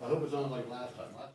I hope it's not like last time. Last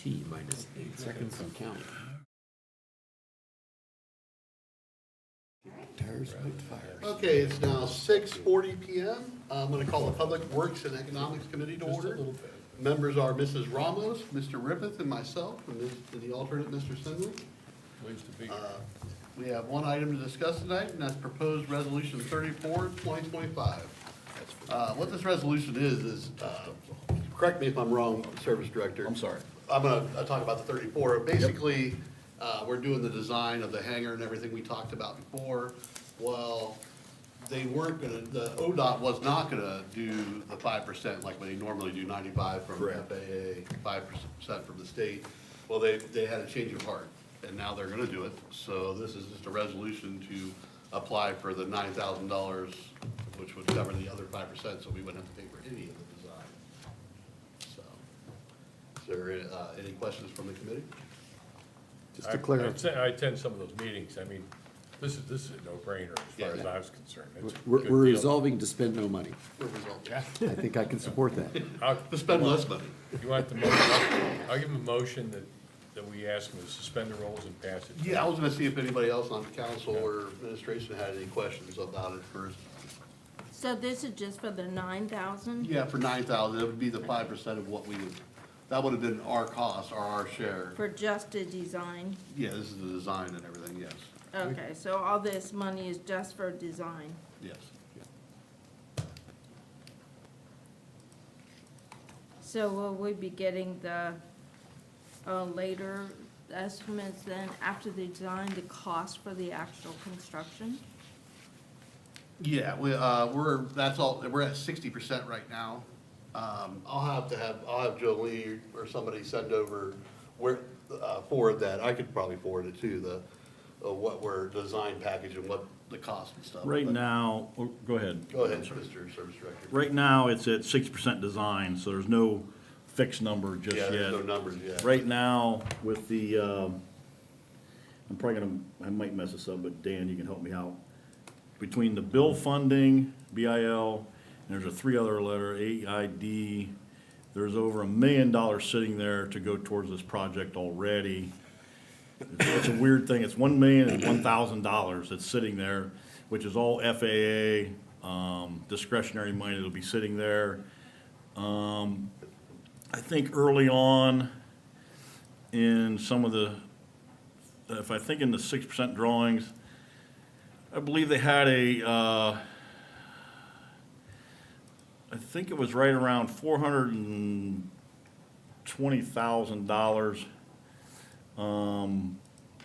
T minus 8 seconds from county. Tires light fires. Okay, it's now 6:40 PM. I'm going to call the Public Works and Economics Committee to order. Members are Mrs. Ramos, Mr. Rippeth, and myself, and the alternate, Mr. Sindley. Pleased to be here. We have one item to discuss tonight, and that's proposed resolution 34, 2025. What this resolution is, correct me if I'm wrong, Service Director. I'm sorry. I'm going to talk about the 34. Basically, we're doing the design of the hangar and everything we talked about before. Well, they weren't going to, the ODOT was not going to do the 5% like they normally do, 95 from the FAA, 5% from the state. Well, they had a change of heart, and now they're going to do it. So this is just a resolution to apply for the $9,000, which would cover the other 5%, so we wouldn't have to pay for any of the design. So, is there any questions from the committee? Just to clear up, I attend some of those meetings. I mean, this is a no-brainer as far as I was concerned. It's a we're good we're deal. resolving to spend no money. Good result. I think I can support that. To spend less money. You want the motion? I'll give him a motion that we ask him to suspend the rules and pass it. Yeah, I was gonna see if anybody else on council or administration had any questions about it first. So this is just for the 9,000? Yeah, for 9,000, it would be the 5% of what we would, that would have been our cost or our share. For just a design? Yeah, this is the design and everything, yes, Okay, so all this money is just for design? yes. So will we be getting the later estimates then, after the design, the cost for the actual construction? Yeah, we're at 60% right now. I'll have Jolie or somebody send over forward that. I could probably forward it too, what we're design package and what the cost and stuff. Right but- now, go ahead. Go ahead, Mr. Service Director. Right now, it's at 60% design, so there's no fixed number just Yeah, there's no yet. numbers yet. Right now, with the, I'm probably gonna, I might mess this up, but Dan, you can help me out. Between the bill funding, BIL, and there's a three other letter, AID, there's over $1 million sitting there to go towards this project already. It's a weird thing, it's $1,001,000 that's sitting there, which is all FAA, discretionary money that'll be sitting there. I think early on in some of the, if I think in the 6% drawings, I believe they had I think it was right around $420,000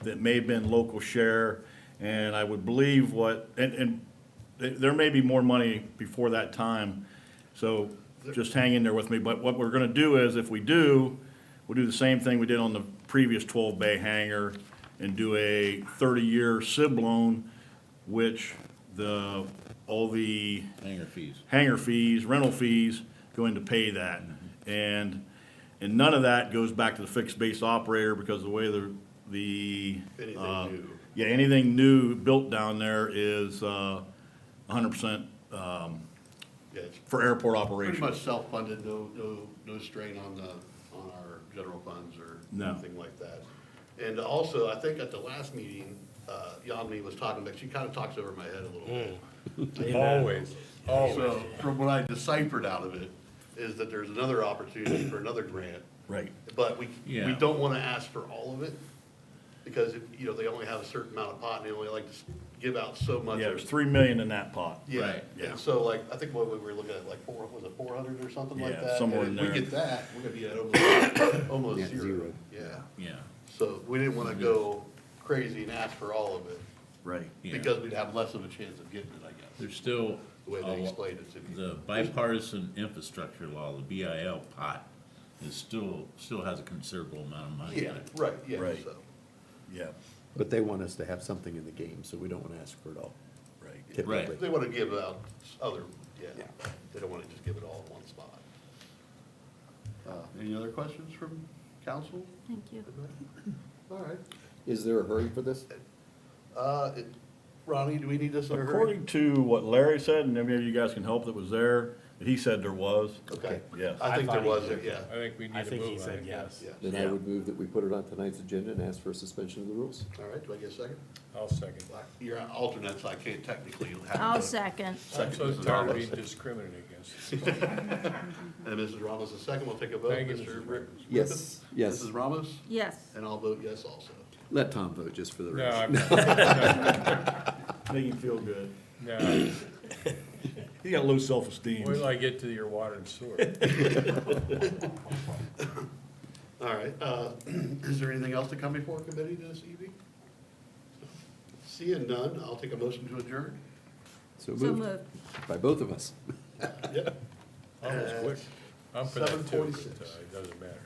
that may have been local share, and I would believe and there may be more money before that time, so just hang in there with me. But what we're gonna do is, if we do, we'll do the same thing we did on the previous 12-bay hangar and do a 30-year SIB loan, which all the hangar fees, rental fees go in to pay that. And none of that goes back to the fixed base operator, because the way Anything new. yeah, anything new built down there is 100% Yeah, it's for airport pretty operation. much self-funded, no strain on our general funds or No. anything like that. And also, I think at the last meeting, Yamini was talking about, she kind of talks over my head a little bit. Always. So from what I deciphered out of it, is that there's another opportunity for another grant, Right, but we don't want to ask for all of it, because, they only have a certain amount of pot, and they only like to give out so much. yeah, of there's it. $3 million in that pot. Yeah, Right. Yeah. and so I think what we were looking at, like was it 400 or something like Yeah, that? somewhere And in if we there. get that, we're gonna be at almost Yeah, zero. zero. Yeah, Yeah, so we didn't wanna go crazy and ask for all of it, Right. yeah. because we'd have less of a chance of getting it, I guess, There's still, the way they explained it to me. the bipartisan infrastructure law, the BIL pot, is still has a considerable amount of money in Yeah, it. right, yeah, Right. so, Yeah, But they want us to have something in the game, so we don't want to ask for it all, right. typically. they wanna give out other, yeah, Yeah. they don't wanna just give it all in one spot. Any other questions from council? Thank you. All right. Is there a hurry for this? Ronnie, do we need this in a hurry? According to what Larry said, and maybe you guys can help that was there, He said there was. Okay. Yes. I think there I thought was, he- yeah. I think we need I to think move. he said yes. Yes. Then I would move that we put it on tonight's agenda and ask for a suspension of the rules. All right, do I get a second? I'll second. You're an alternate, so I can't technically have. I'll second. I'm so Mrs. tired of Ramos. being discriminated against. And Mrs. Ramos is second, we'll take a vote. Thank you, Mr. Mrs. Rick- Yes, yes. Mrs. Ramos, Yes. and I'll vote yes also. Let Tom vote, just for the No, record. I'm not, Make him feel good. no. He got low self-esteem. Wait till I get to your water and sewer. All right, is there anything else to come before committee this evening? Seeing none, I'll take a motion to adjourn. So So moved, moved. by both of us. Yep. Almost quick. I'm for that too, but 7:46. it doesn't matter.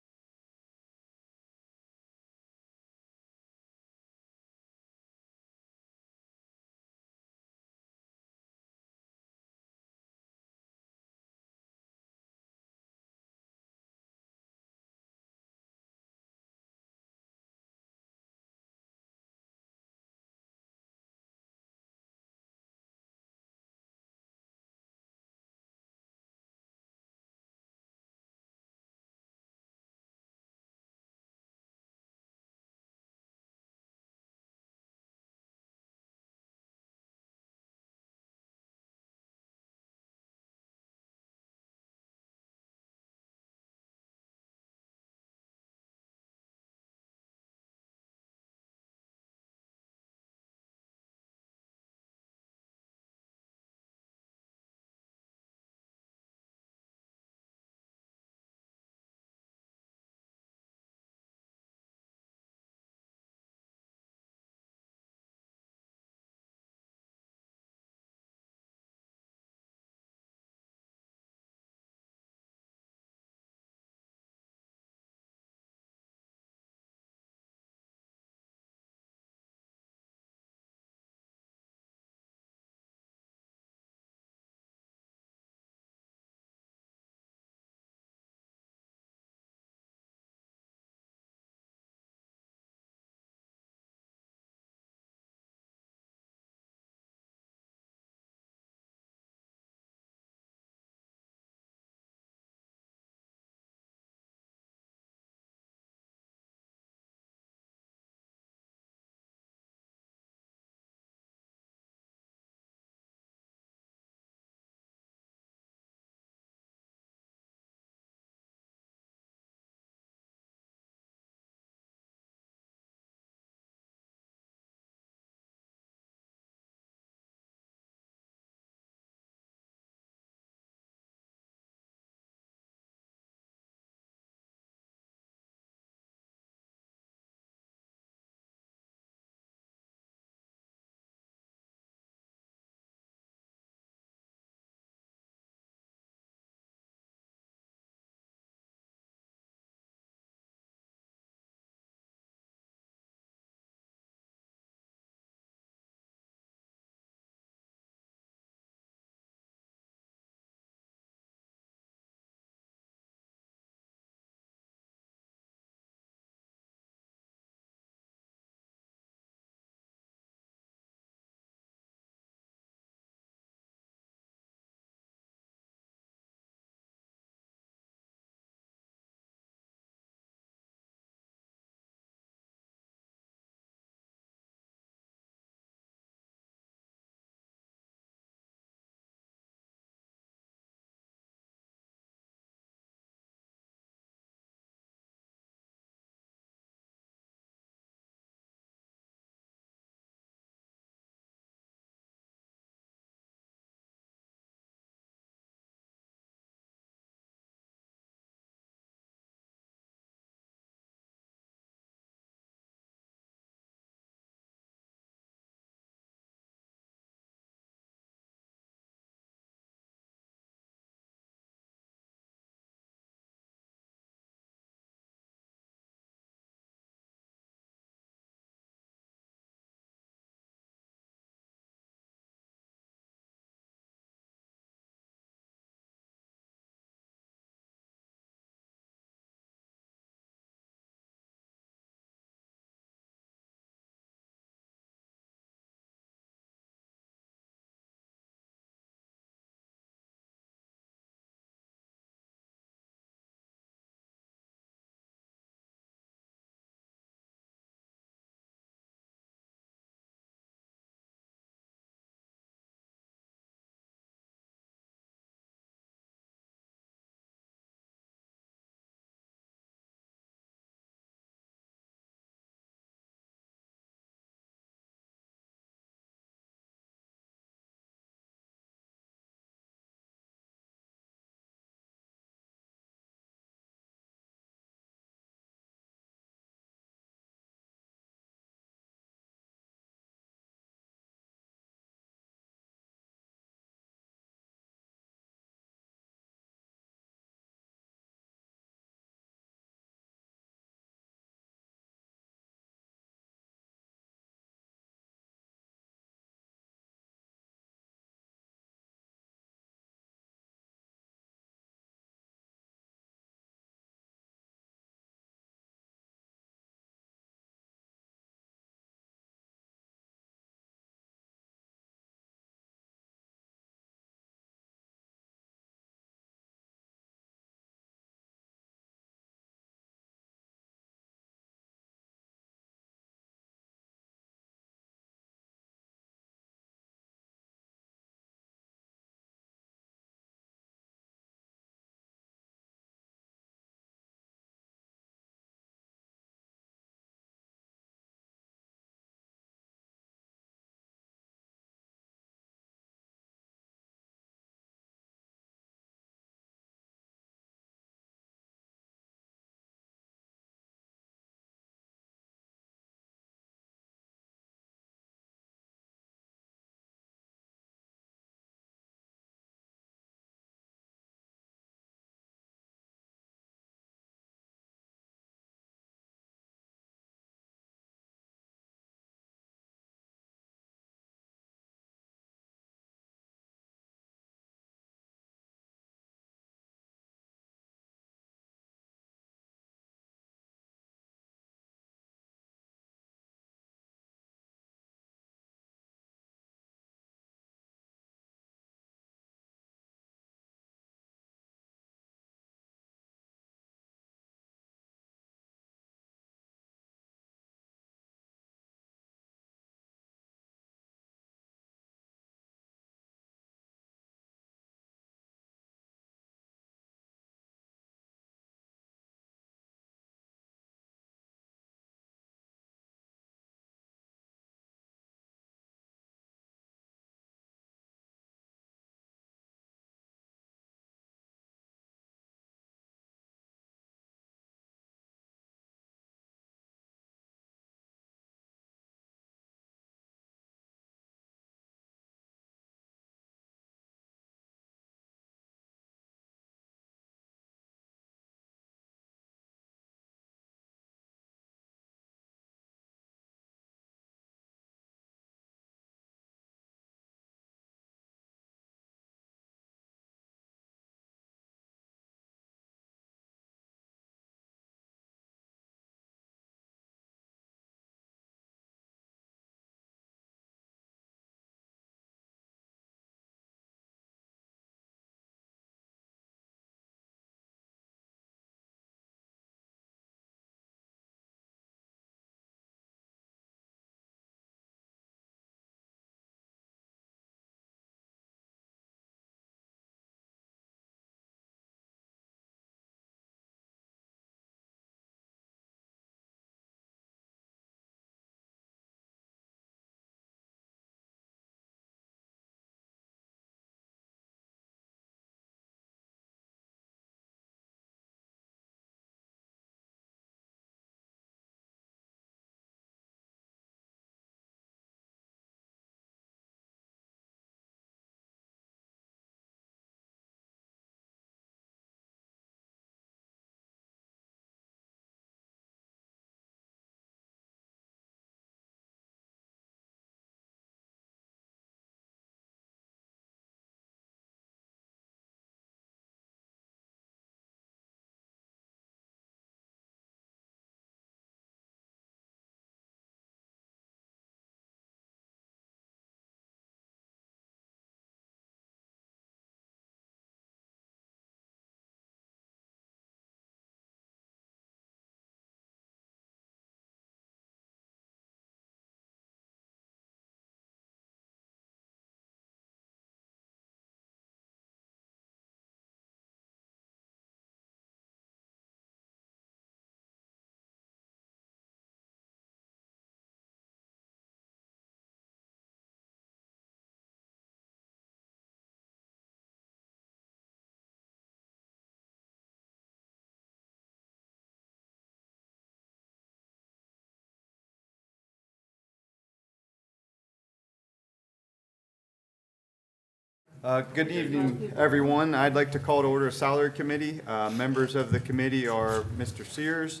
Good evening, everyone. I'd like to call to order a salary committee. Members of the committee are Mr. Sears,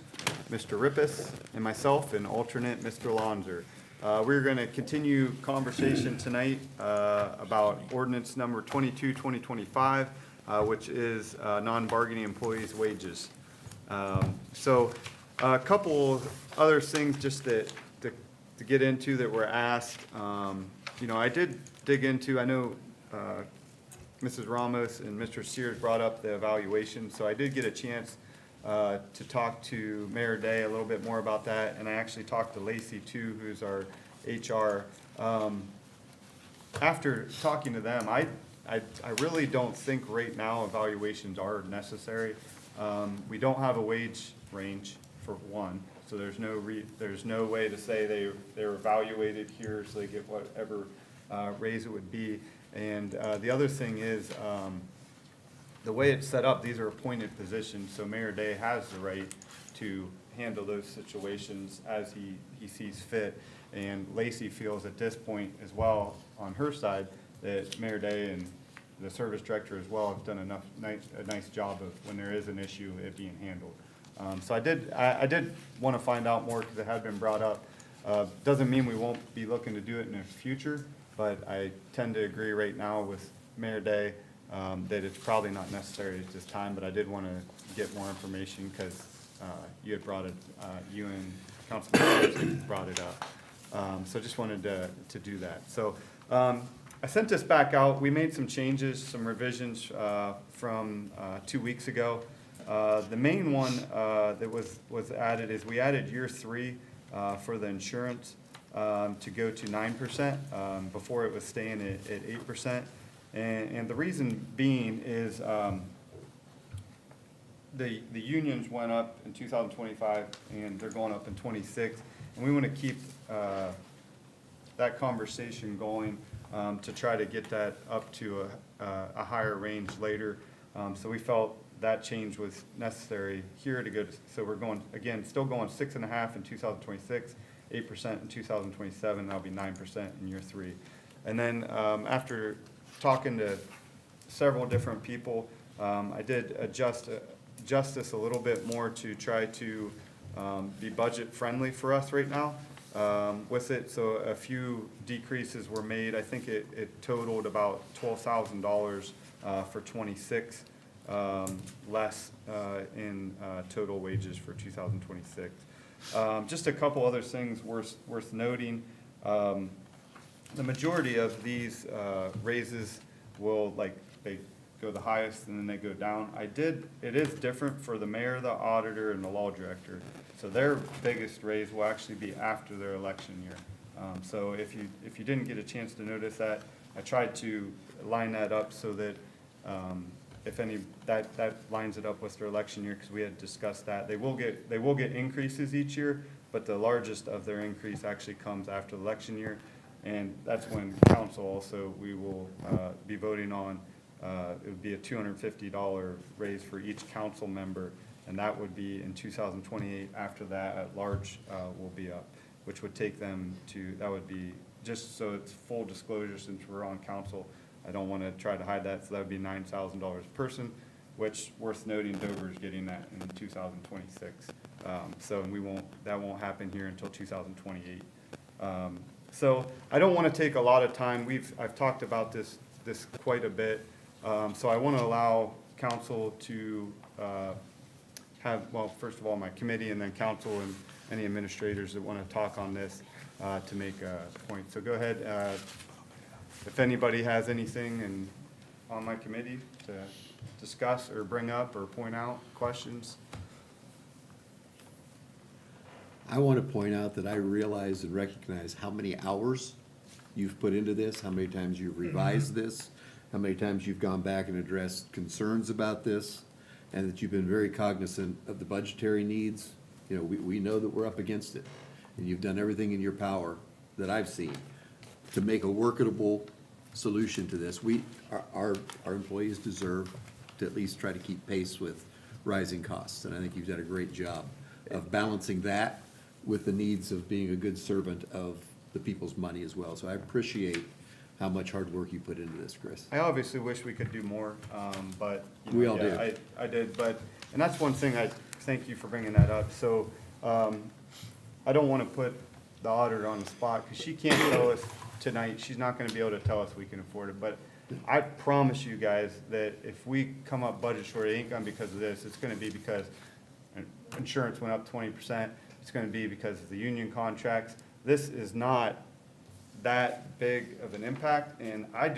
Mr. Rippus, and myself, and alternate Mr. Lonzer. We're going to continue conversation tonight about ordinance number 22, 2025, which is non-bargaining employees' wages. So a couple other things just to get into that were asked. You know, I did dig into, I know Mrs. Ramos and Mr. Sears brought up the evaluation, so I did get a chance to talk to Mayor Day a little bit more about that, and I actually talked to Lacey too, who's our HR. After talking to them, I really don't think right now evaluations are necessary. We don't have a wage range for one, so there's no way to say they're evaluated here, so they get whatever raise it would be. And the other thing is, the way it's set up, these are appointed positions, so Mayor Day has the right to handle those situations as he sees fit. And Lacey feels at this point as well, on her side, that Mayor Day and the service director as well have done a nice job of, when there is an issue, it being handled. So I did want to find out more because it had been brought up. Doesn't mean we won't be looking to do it in the future, but I tend to agree right now with Mayor Day that it's probably not necessary at this time, but I did want to get more information because you had brought it, you and Councilman Johnson brought it up. So just wanted to do that. So I sent this back out. We made some changes, some revisions from 2 weeks ago. The main one that was added is we added year 3 for the insurance to go to 9%. Before it was staying at 8%. And the reason being is the unions went up in 2025 and they're going up in 26. And we want to keep that conversation going to try to get that up to a higher range later. So we felt that change was necessary here to go to, so we're going, again, still going 6.5 in 2026, 8% in 2027, that'll be 9% in year 3. And then after talking to several different people, I did adjust this a little bit more to try to be budget friendly for us right now with it. So a few decreases were made. I think it totaled about $12,000 for 26, less in total wages for 2026. Just a couple other things worth noting. The majority of these raises will, they go the highest and then they go down. It is different for the mayor, the auditor, and the law director. So their biggest raise will actually be after their election year. So if you didn't get a chance to notice that, I tried to line that up so that that lines it up with their election year, because we had discussed that. They will get increases each year, but the largest of their increase actually comes after the election year. And that's when council also, we will be voting on, it would be a $250 raise for each council member. And that would be in 2028. After that, at large will be up, which would take them to, that would be, just so it's full disclosure since we're on council, I don't want to try to hide that, so that would be $9,000 a person, which, worth noting, Dover's getting that in 2026. So that won't happen here until 2028. So I don't want to take a lot of time. I've talked about this quite a bit. So I want to allow council to have, well, first of all, my committee, and then council and any administrators that want to talk on this to make a point. So go ahead. If anybody has anything on my committee to discuss or bring up or point out, questions? I want to point out that I realize and recognize how many hours you've put into this, how many times you've revised this, how many times you've gone back and addressed concerns about this, and that you've been very cognizant of the budgetary needs. You know, we know that we're up against it, and you've done everything in your power that I've seen to make a workable solution to this. Our employees deserve to at least try to keep pace with rising costs, and I think you've done a great job of balancing that with the needs of being a good servant of the people's money as well. So I appreciate how much hard work you put into this, Chris. I obviously wish we could do more, but. you know, We all yeah, do. I did, but, and that's one thing thank you for bringing that up. So, I don't want to put the auditor on the spot, because she can't tell us tonight, she's not going to be able to tell us we can afford it. But I promise you guys that if we come up budget short, it ain't going to be because of this, it's going to be because insurance went up 20%, it's going to be because of the union contracts. This is not that big of an impact, and I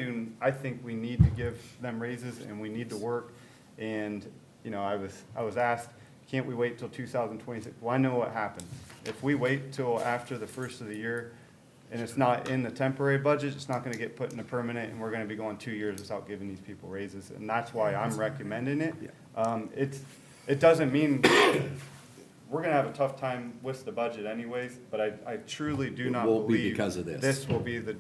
think we need to give them raises and we need to work. And, you know, I was asked, can't we wait till 2026? Well, I know what happens. If we wait till after the first of the year and it's not in the temporary budget, it's not gonna get put in the permanent, and we're gonna be going 2 years without giving these people raises, and that's why I'm recommending it. It doesn't mean, we're gonna have a tough time with the budget anyways, but I truly do not It won't be believe because of this. this will be the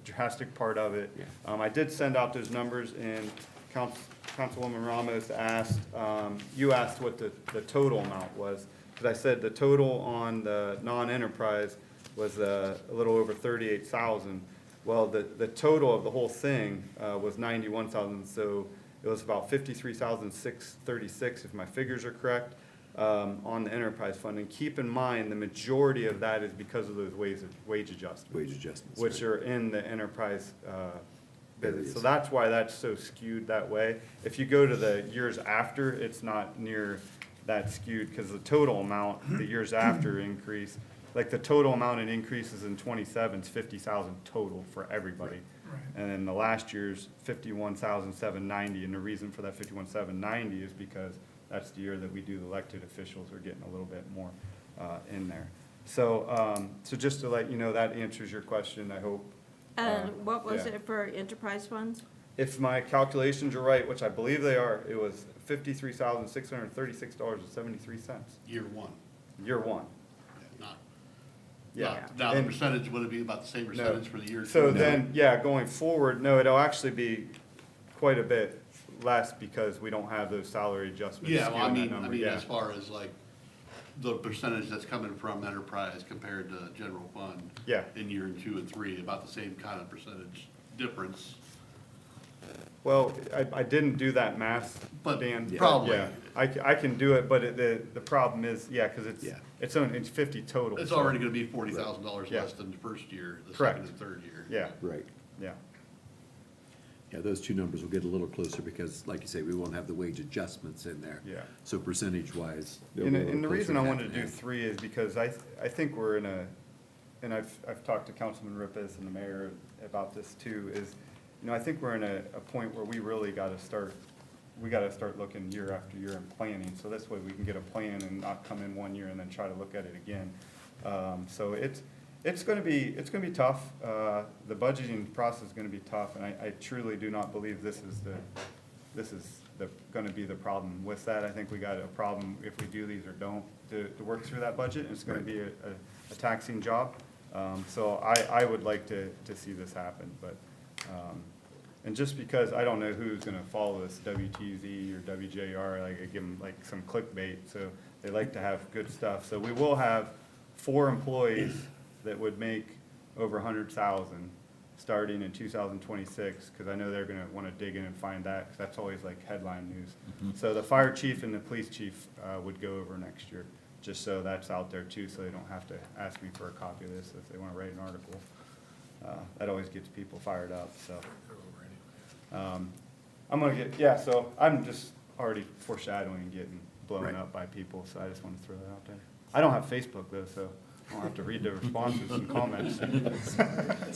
drastic part of it. Yeah. I did send out those numbers, and Councilwoman Ramos asked, you asked what the total amount was, because I said the total on the non-enterprise was a little over 38,000. Well, the total of the whole thing was 91,000, so it was about 53,636, if my figures are correct, on the enterprise fund. And keep in mind, the majority of that is because of those wage adjustments. Wage adjustments. Which right. are in the enterprise business. So Areas. that's why that's so skewed that way. If you go to the years after, it's not near that skewed, because the total amount, the years after increase, like the total amount in increases in 27 is 50,000 total for everybody. And then the last year's 51,790, and the reason for that 51,790 is because that's the year that we do the elected officials are getting a little bit more in there. So, so just to let you know, that answers your question, I hope. And what was yeah. it for enterprise funds? If my calculations are right, which I believe they are, it was $53,636.73, Year one, year one. not, Yeah. now the And- percentage, would it be about the same No. percentage for the year? So two? then, yeah, going forward, no, it'll actually be quite a bit less because we don't have those salary adjustments. Yeah, well, I skewing that mean, number, yeah. as far as like the percentage that's coming from enterprise compared to general fund. Yeah. In year 2 and 3, about the same kind of percentage difference. Well, I didn't do that math, But Dan. probably. Yeah, I can do it, but the problem is, yeah, because Yeah. it's 50 total. It's so- already gonna be $40,000 Yeah. less than the first year, the Correct. second and third year. Yeah, Right. yeah. Yeah, those two numbers will get a little closer because, like you say, we won't have the wage adjustments in there. Yeah. So percentage-wise. they'll And, be a little and the closer reason I half wanted and to do half. 3 is because I think we're in a, and I've talked to Councilman Rippis and the mayor about this too, is, you know, I think we're in a point where we really gotta start looking year after year and planning, so this way we can get a plan and not come in 1 year and then try to look at it again. So it's gonna be tough, the budgeting process is gonna be tough, and I truly do not believe this is gonna be the problem with that. I think we got a problem if we do these or don't, to work through that budget, it's gonna be a taxing job. So I would like to see this happen, but, and just because I don't know who's gonna follow this, WTZ or WJR, like, I give them like some clickbait, so they like to have good stuff. So we will have 4 employees that would make over 100,000 starting in 2026, because I know they're gonna wanna dig in and find that, because that's always like headline news. So the fire chief and the police chief would go over next year, just so that's out there too, so they don't have to ask me for a copy of this if they wanna write an article. That always gets people fired up, so. I'm gonna so I'm just already foreshadowing getting blown Right. up by people, so I just wanna throw that out there. I don't have Facebook though, so I don't have to read the responses and comments.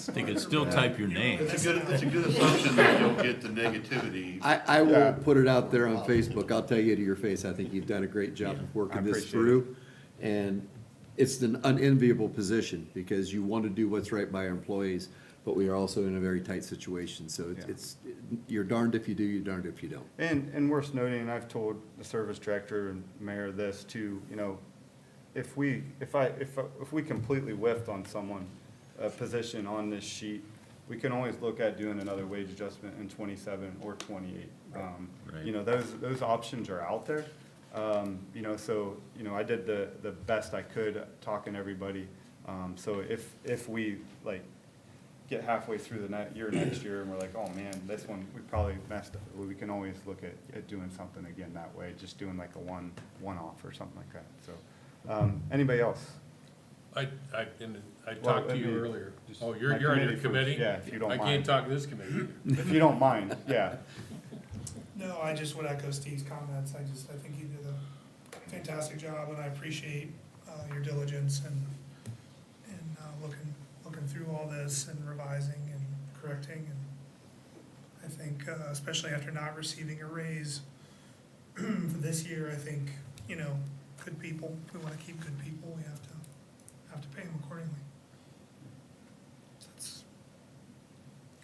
They could still type your name. It's a good assumption that you'll get the negativity. I will Yeah. put it out there on Facebook. I'll tell you to your face, I think you've done a great job of I working this appreciate through. And it's an unenviable position because you want to do what's right by our employees, but we are also in a very tight situation. So Yeah. you're darned if you do, you're darned if you don't. And worth noting, and I've told the service director and mayor this too, you know, if we completely whiffed on someone, a position on this sheet, we can always look at doing another wage adjustment in 27 or 28. Right. You know, those options are out there. You know, so, you know, I did the best I could talking to everybody. So if we, like, get halfway through the year next year and we're like, oh man, this one, we probably messed up, we can always look at doing something again that way, just doing like a one-off or something like that, so. Anybody else? I Well, talked to it'd you be- earlier. just Oh, my you're on your committee first. committee? Yeah, if you don't I mind. can't talk to this committee either. If you don't mind, yeah. No, I just would echo Steve's comments. I think you did a fantastic job, and I appreciate your diligence and looking through all this and revising and correcting. And I think, especially after not receiving a raise for this year, I think, good people, if we want to keep good people, we have to pay them accordingly. That's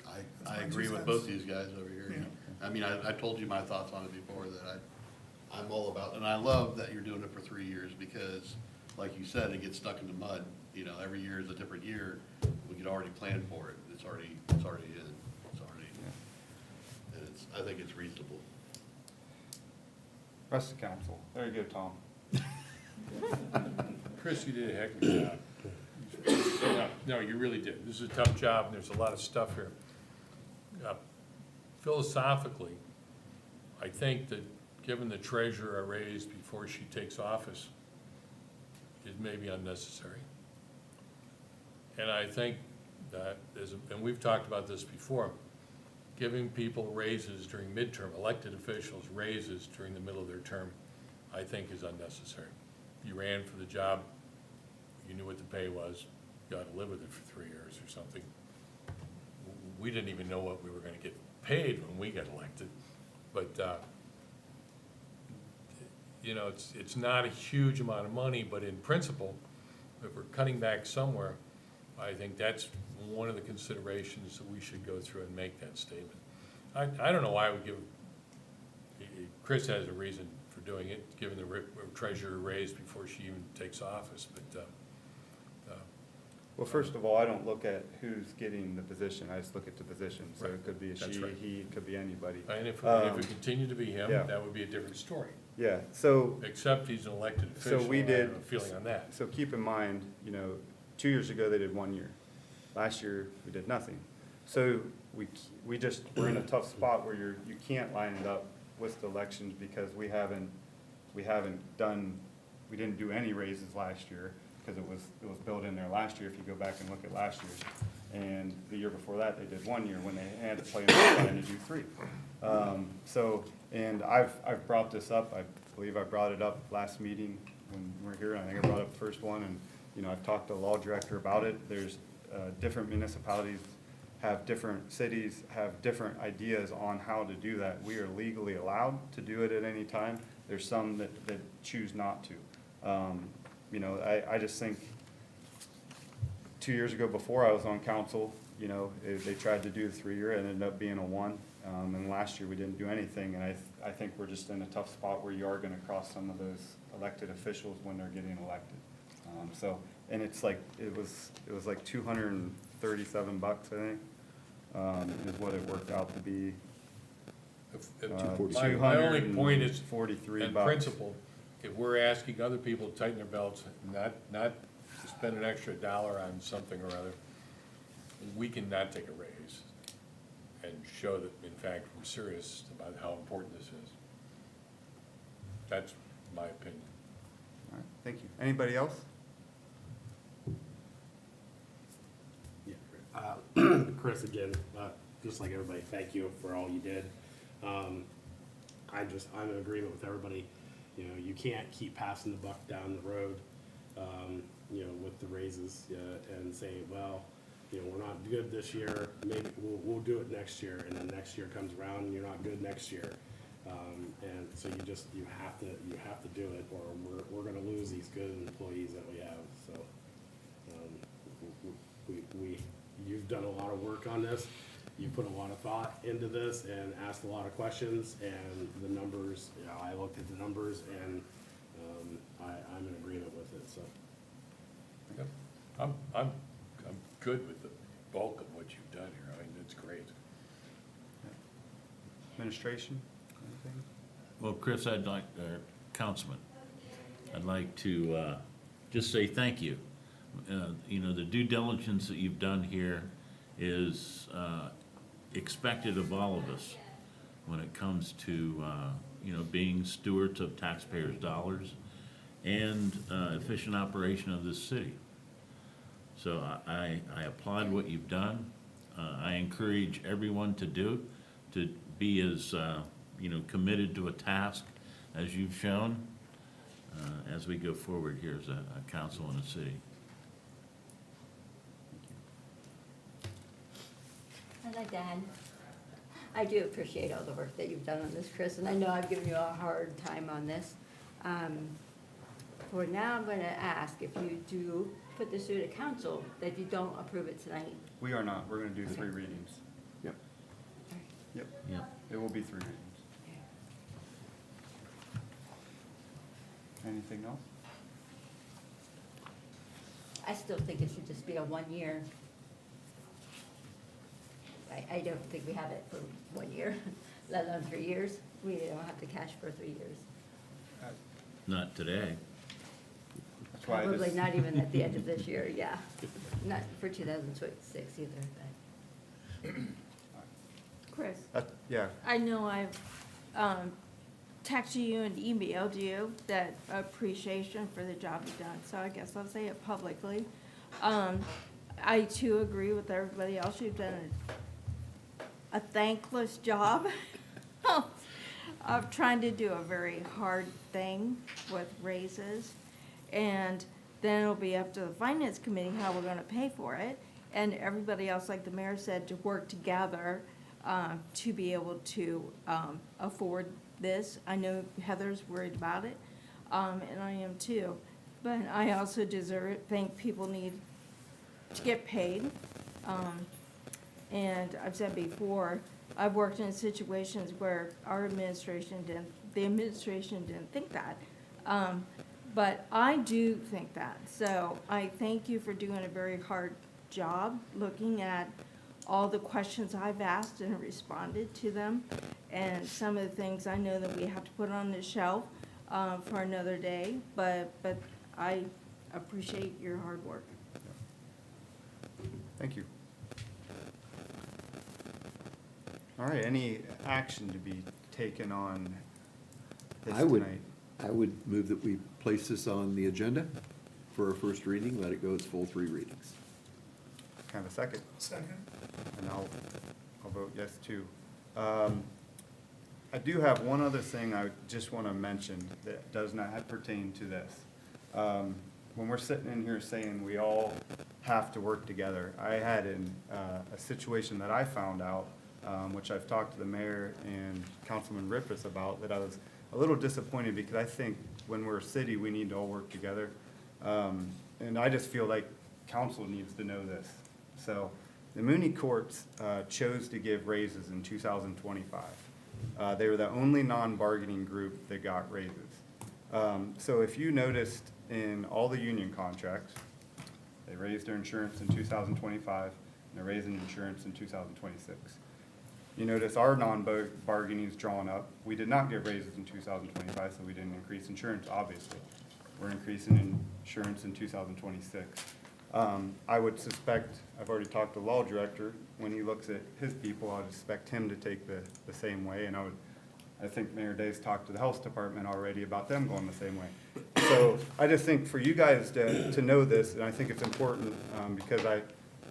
I my agree 2 with cents. both these guys over here. Yeah. I mean, I told you my thoughts on it before, that I'm all about, and I love that you're doing it for 3 years, because, like you said, it gets stuck in the mud. Every year is a different year. We could already plan for it. It's already in. It's already, and I think it's reasonable. Rest of council, there you go, Tom. Chris, you did a heck of a job. No, you really did. This is a tough job, and there's a lot of stuff here. Philosophically, I think that giving the treasurer a raise before she takes office is maybe unnecessary. And I think that, and we've talked about this before, giving people raises during midterm, elected officials raises during the middle of their term, I think is unnecessary. You ran for the job, you knew what the pay was, you ought to live with it for 3 years or something. We didn't even know what we were gonna get paid when we got elected, but, it's not a huge amount of money, but in principle, if we're cutting back somewhere, I think that's one of the considerations that we should go through and make that statement. I don't know why I would give, Chris has a reason for doing it, giving the treasurer a raise before she even takes office, but, Well, first of all, I don't look at who's getting the position, I just look at the position, so Right. it could be a That's she, right. he, it could be anybody. and if Um, it continued to be him, yeah. that would be a different story. Yeah, so, Except he's an elected So official, we and I have did- a feeling on that. so keep in mind, 2 years ago, they did 1 year. Last year, we did nothing. So we're in a tough spot where you can't line it up with the elections because we didn't do any raises last year because it was built in there last year if you go back and look at last year's. And the year before that, they did 1 year when they had to play and to do 3. And I've brought this up, I believe I brought it up last meeting when we were here, I think I brought up the first one, and, I've talked to the law director about it. There's, different municipalities cities have different ideas on how to do that. We are legally allowed to do it at any time. There's some that choose not to. I just think 2 years ago, before I was on council, they tried to do the 3 year, it ended up being a 1. And last year, we didn't do anything, and I think we're just in a tough spot where you are gonna cross some of those elected officials when they're getting elected. And it's like, it was like $237, I think, is what it worked out to be. My only point is, $243 in principle, if we're asking other people to tighten their belts, not to spend an extra dollar on something or other, we cannot take a raise and show that, in fact, we're serious about how important this is. That's my opinion. All right, thank you. Anybody else? Chris, again, just like everybody, thank you for all you did. I'm in agreement with everybody. You can't keep passing the buck down the road, with the raises, and say, well, we're not good this year, maybe we'll do it next year, and then next year comes around and you're not good next year. And so you have to do it, or we're gonna lose these good employees that we have, so. You've done a lot of work on this, you put a lot of thought into this and asked a lot of questions, and the numbers, I looked at the numbers and, I'm in agreement with it, so. Yep. I'm good with the bulk of what you've done here. I mean, it's great. Administration, anything? Well, Chris, Councilman, I'd like to just say thank you. The due diligence that you've done here is expected of all of us when it comes to, being stewards of taxpayers' dollars and efficient operation of this city. So I applaud what you've done. I encourage everyone to to be as, committed to a task as you've shown as we go forward here as a council and a city. I'd like to add, I do appreciate all the work that you've done on this, Chris, and I know I've given you a hard time on this. For now, I'm gonna ask if you do put this through to council, that you don't approve it tonight. We are not, we're gonna do 3 readings. Yep. Yep, Yep. it will be 3 readings. Anything else? I still think it should just be a 1 year. I don't think we have it for 1 year, let alone 3 years. We don't have the cash for 3 years. Not today. That's why Probably this, not even at the end of this year, yeah. Not for 2026 either, but. Chris, yeah, I know I've texted you and emailed you that appreciation for the job you've done, so I guess I'll say it publicly. I too agree with everybody else. You've done a thankless job of trying to do a very hard thing with raises. And then it'll be up to the finance committee how we're gonna pay for it. And everybody else, like the mayor said, to work together to be able to afford this. I know Heather's worried about it, and I am too. But I also think people need to get paid. And I've said before, I've worked in situations where the administration didn't think that. But I do think that. So I thank you for doing a very hard job, looking at all the questions I've asked and responded to them. And some of the things I know that we have to put on the shelf for another day, but I appreciate your hard work. thank you. All right, any action to be taken on this I would, tonight? I would move that we place this on the agenda for our first reading, let it go its full 3 readings. Can I have a second? Second. And I'll vote yes too. I do have one other thing I just want to mention that does not pertain to this. When we're sitting in here saying we all have to work together, I had a situation that I found out, which I've talked to the mayor and Councilman Rippus about, that I was a little disappointed because I think when we're a city, we need to all work together. And I just feel like council needs to know this. So the Mooney Courts chose to give raises in 2025. They were the only non-bargaining group that got raises. So if you noticed in all the union contracts, they raised their insurance in 2025, and they're raising insurance in 2026. You notice our non-bargaining is drawn up. We did not get raises in 2025, so we didn't increase insurance, obviously. We're increasing insurance in 2026. I would suspect, I've already talked to the law director, when he looks at his people, I would expect him to take the same way, and I think Mayor Day's talked to the health department already about them going the same way. So I just think for you guys to know this, and I think it's important, because I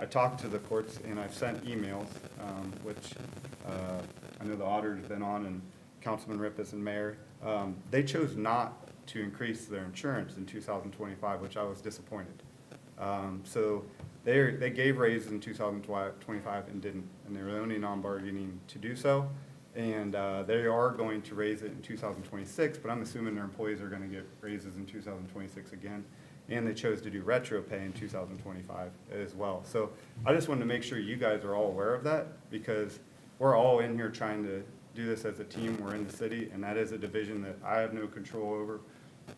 talked to the courts and I've sent emails, which I know the auditor's been on, and Councilman Rippus and Mayor. They chose not to increase their insurance in 2025, which I was disappointed. So they gave raises in 2025 and didn't, and they were the only non-bargaining to do so. And they are going to raise it in 2026, but I'm assuming their employees are gonna get raises in 2026 again. And they chose to do retro pay in 2025 as well. So I just wanted to make sure you guys are all aware of that, because we're all in here trying to do this as a team. We're in the city, and that is a division that I have no control over.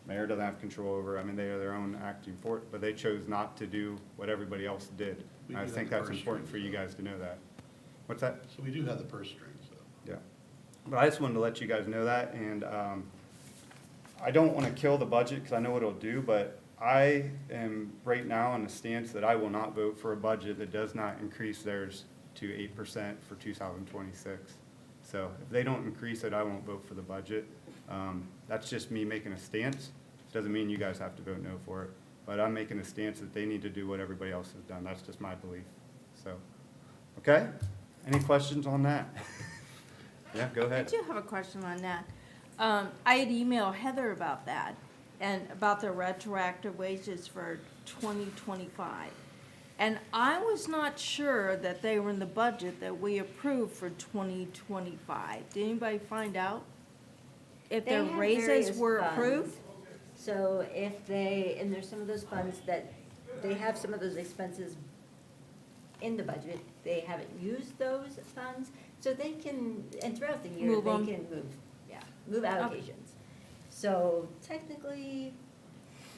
Mayor doesn't have control over. I mean, they are their own acting for it, but they chose not to do what everybody else did. We And I do think have the that's purse important for strings. you guys to know that. What's that? So we do have the purse strings, so. Yeah. But I just wanted to let you guys know that, and I don't want to kill the budget, because I know what it'll do, but I am right now in a stance that I will not vote for a budget that does not increase theirs to 8% for 2026. So if they don't increase it, I won't vote for the budget. That's just me making a stance. Doesn't mean you guys have to vote no for it. But I'm making a stance that they need to do what everybody else has done. That's just my belief. So, okay? Any questions on that? Yeah, go I ahead. do have a question on that. I had emailed Heather about that and about the retroactive wages for 2025. And I was not sure that they were in the budget that we approved for 2025. Did anybody find out if They their have raises various were funds. approved? So if they, and there's some of those funds that, they have some of those expenses in the budget, they haven't used those funds, so they can, and throughout the year, Move they 'em. can move allocations. So technically,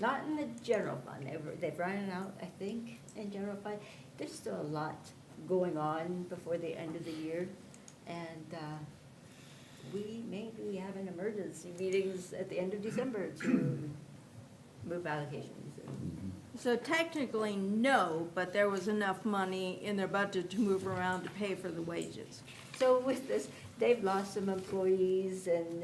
not in the general fund, they've run it out, I think, in general fund. There's still a lot going on before the end of the year, and, we may be having emergency meetings at the end of December to move allocations. So technically, no, but there was enough money in their budget to move around to pay for the wages. So with this, they've lost some employees and,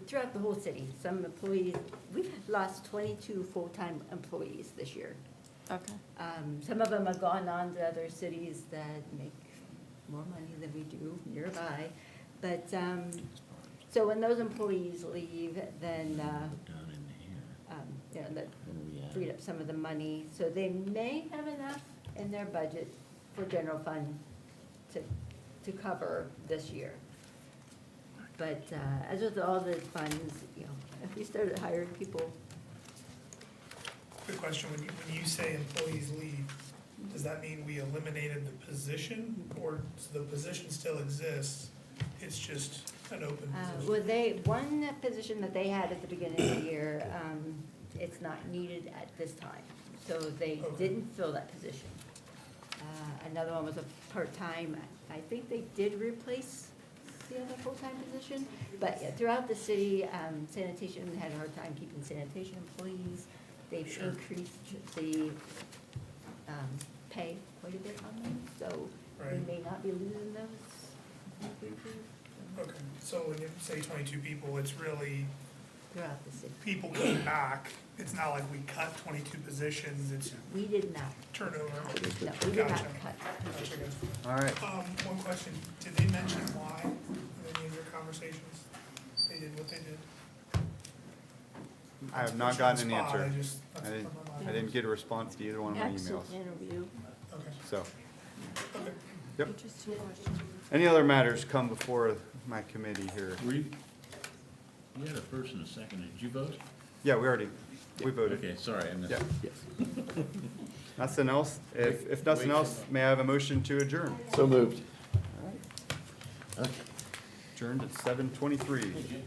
throughout the whole city, some employees, we've lost 22 full-time employees this year. Okay. Some of them have gone on to other cities that make more money than we do nearby. But, so when those employees leave, then, Down in here, that what are we at? freed up some of the money. So they may have enough in their budget for general fund to cover this year. But, as with all the funds, if we started hiring people, Good question, when you say employees leave, does that mean we eliminated the position, or so the position still exists, it's just an open position? well, one position that they had at the beginning of the year, it's not needed at this time. So they Okay. didn't fill that position. Another one was a part-time, I think they did replace the other full-time position. But yeah, throughout the city, sanitation had a hard time keeping sanitation employees. They've Sure. increased the, pay quite a bit on them, so we Right. may not be losing those. Okay, so when you say 22 people, it's really Throughout the city. people coming back, it's not like we cut 22 positions, it's We did not, turnover. no, we did not Gotcha. cut. Gotcha, gotcha. All right. One question, did they mention why in any of your conversations? They did what they did? I have Not not to put you on gotten the an spot, answer. I just, that's I on didn't, my I mind. didn't get a response to either one of my Exit emails, interview. Okay, so, okay. yep. Interesting question. Any other matters come before my committee here? You had a first and a second, did you vote? Yeah, we voted. Okay, sorry, I missed Yeah. it. Nothing else? If nothing else, may I have a motion to adjourn? So moved. Adjourned at 7:23.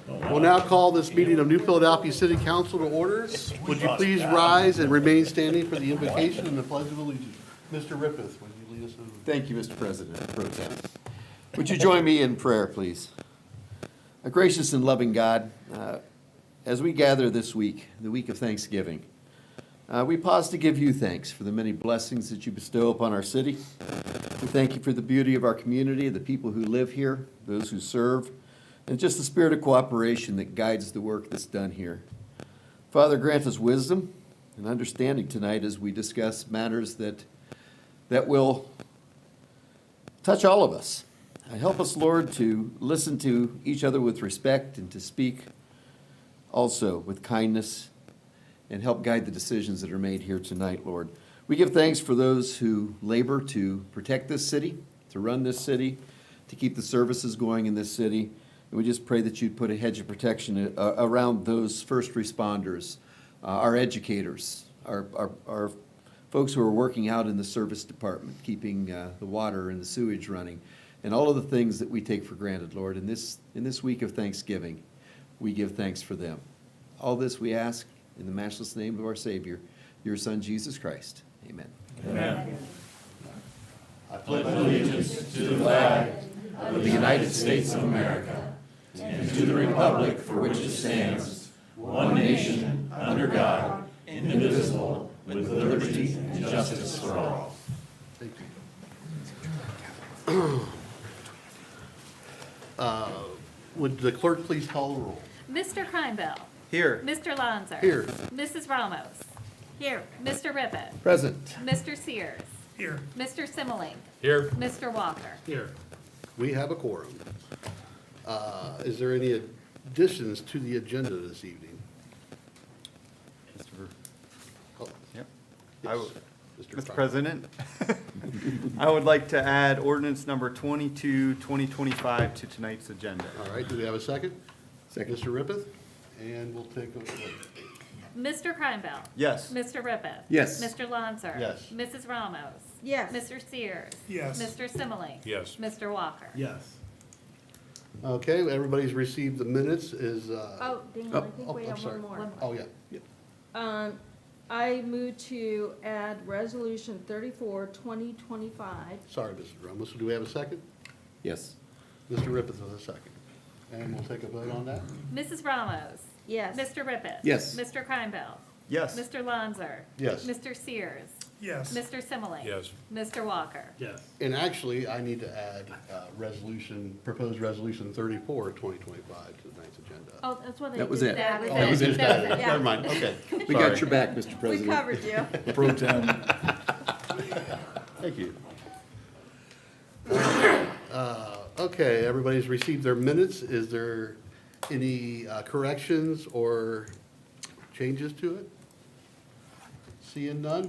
We'll now call this meeting of New Philadelphia City Council to order. Would you please rise and remain standing for the invocation and the pledge of allegiance? Mr. Rippeth, would you lead us in? Thank you, Mr. President Pro Tem. Would you join me in prayer, please? A gracious and loving God, as we gather this week, the week of Thanksgiving, we pause to give you thanks for the many blessings that you bestow upon our city. We thank you for the beauty of our community, the people who live here, those who serve, and just the spirit of cooperation that guides the work that's done here. Father, grant us wisdom and understanding tonight as we discuss matters that will touch all of us. Help us, Lord, to listen to each other with respect and to speak also with kindness, and help guide the decisions that are made here tonight, Lord. We give thanks for those who labor to protect this city, to run this city, to keep the services going in this city. And we just pray that you'd put a hedge of protection around those first responders, our educators, our folks who are working out in the service department, keeping the water and the sewage running, and all of the things that we take for granted, Lord. In this week of Thanksgiving, we give thanks for them. All this we ask in the matchless name of our Savior, your Son, Jesus Christ. Amen. Amen. I pledge Of the United States of America, and to the republic for which it stands, one nation, under God, indivisible, with liberty and justice for all. Thank you. Would the clerk please call the roll? Mr. Kreinbell. Here. Mr. Lanzer. Here. Mrs. Ramos. Here. Mr. Rippett. Present. Mr. Sears. Here. Mr. Simmelink. Here, Mr. Walker. Here. We have a quorum. Is there any additions to the agenda this evening? Oh, Yep. yes. Mr. Crowe. President, I would like to add ordinance number 22, 2025 to tonight's agenda. All right, do we have a second? Second. Mr. Rippeth, and we'll take a vote. Mr. Kreinbell. Yes. Mr. Rippett. Yes. Mr. Lanzer. Yes. Mrs. Ramos. Yes. Mr. Sears. Yes. Mr. Simmelink. yes. Mr. Walker. Yes. Okay, everybody's received the minutes, is, Oh, Daniel, I think oh, we I'm have sorry. one more. oh, yeah. I move to add resolution 34, 2025. Sorry, Mrs. Ramos, do we have a second? Yes. Mr. Rippeth with a second. And we'll take a vote on that. Mrs. Ramos. Yes. Mr. Rippett. Yes. Mr. Kreinbell. Yes. Mr. Lanzer. Yes. Mr. Sears. Yes. Mr. Simmelink. Yes. Mr. Walker. Yes. And actually, I need to add proposed resolution 34, 2025 to tonight's agenda. Oh, that's what I That was just it. added. Oh, you just added it. Yeah. Never mind, okay. We got your back, Mr. We President. covered you. Pro Tem. Thank you. Okay, everybody's received their minutes. Is there any corrections or changes to it? Seeing none,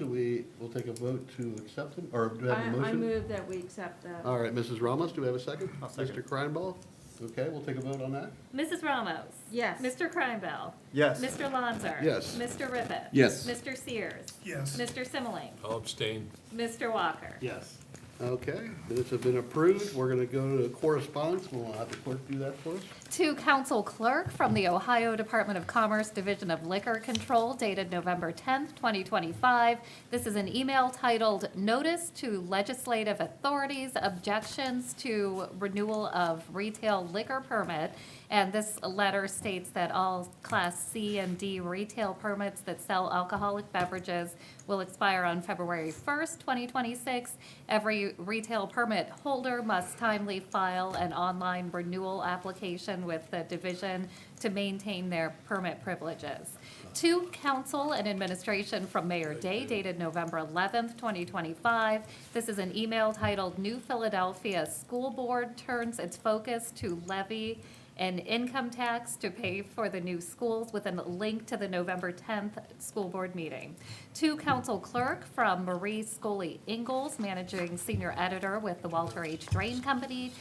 we'll take a vote to accept them, or do we have a I motion? move that we accept that. All right, Mrs. Ramos, do we have a second? I'll second. Mr. Kreinball? Okay, we'll take a vote on that. Mrs. Ramos. Yes. Mr. Kreinbell. Yes. Mr. Lanzer. Yes. Mr. Rippett. Yes. Mr. Sears. Yes. Mr. Simmelink. I'll abstain. Mr. Walker. Yes. Okay, minutes have been approved. We're gonna go to correspondence. We'll have the clerk do that for us. To Council Clerk from the Ohio Department of Commerce Division of Liquor Control dated November 10th, 2025. This is an email titled Notice to Legislative Authorities Objections to Renewal of Retail Liquor Permit. And this letter states that all Class C and D retail permits that sell alcoholic beverages will expire on February 1st, 2026. Every retail permit holder must timely file an online renewal application with the division to maintain their permit privileges. To council and administration from Mayor Day dated November 11th, 2025. This is an email titled New Philadelphia School Board Turns Its Focus to Levy an income tax to pay for the new schools, with a link to the November 10th school board meeting. To council clerk from Marie Scully Ingalls, managing senior editor with the Walter H. Drain Company,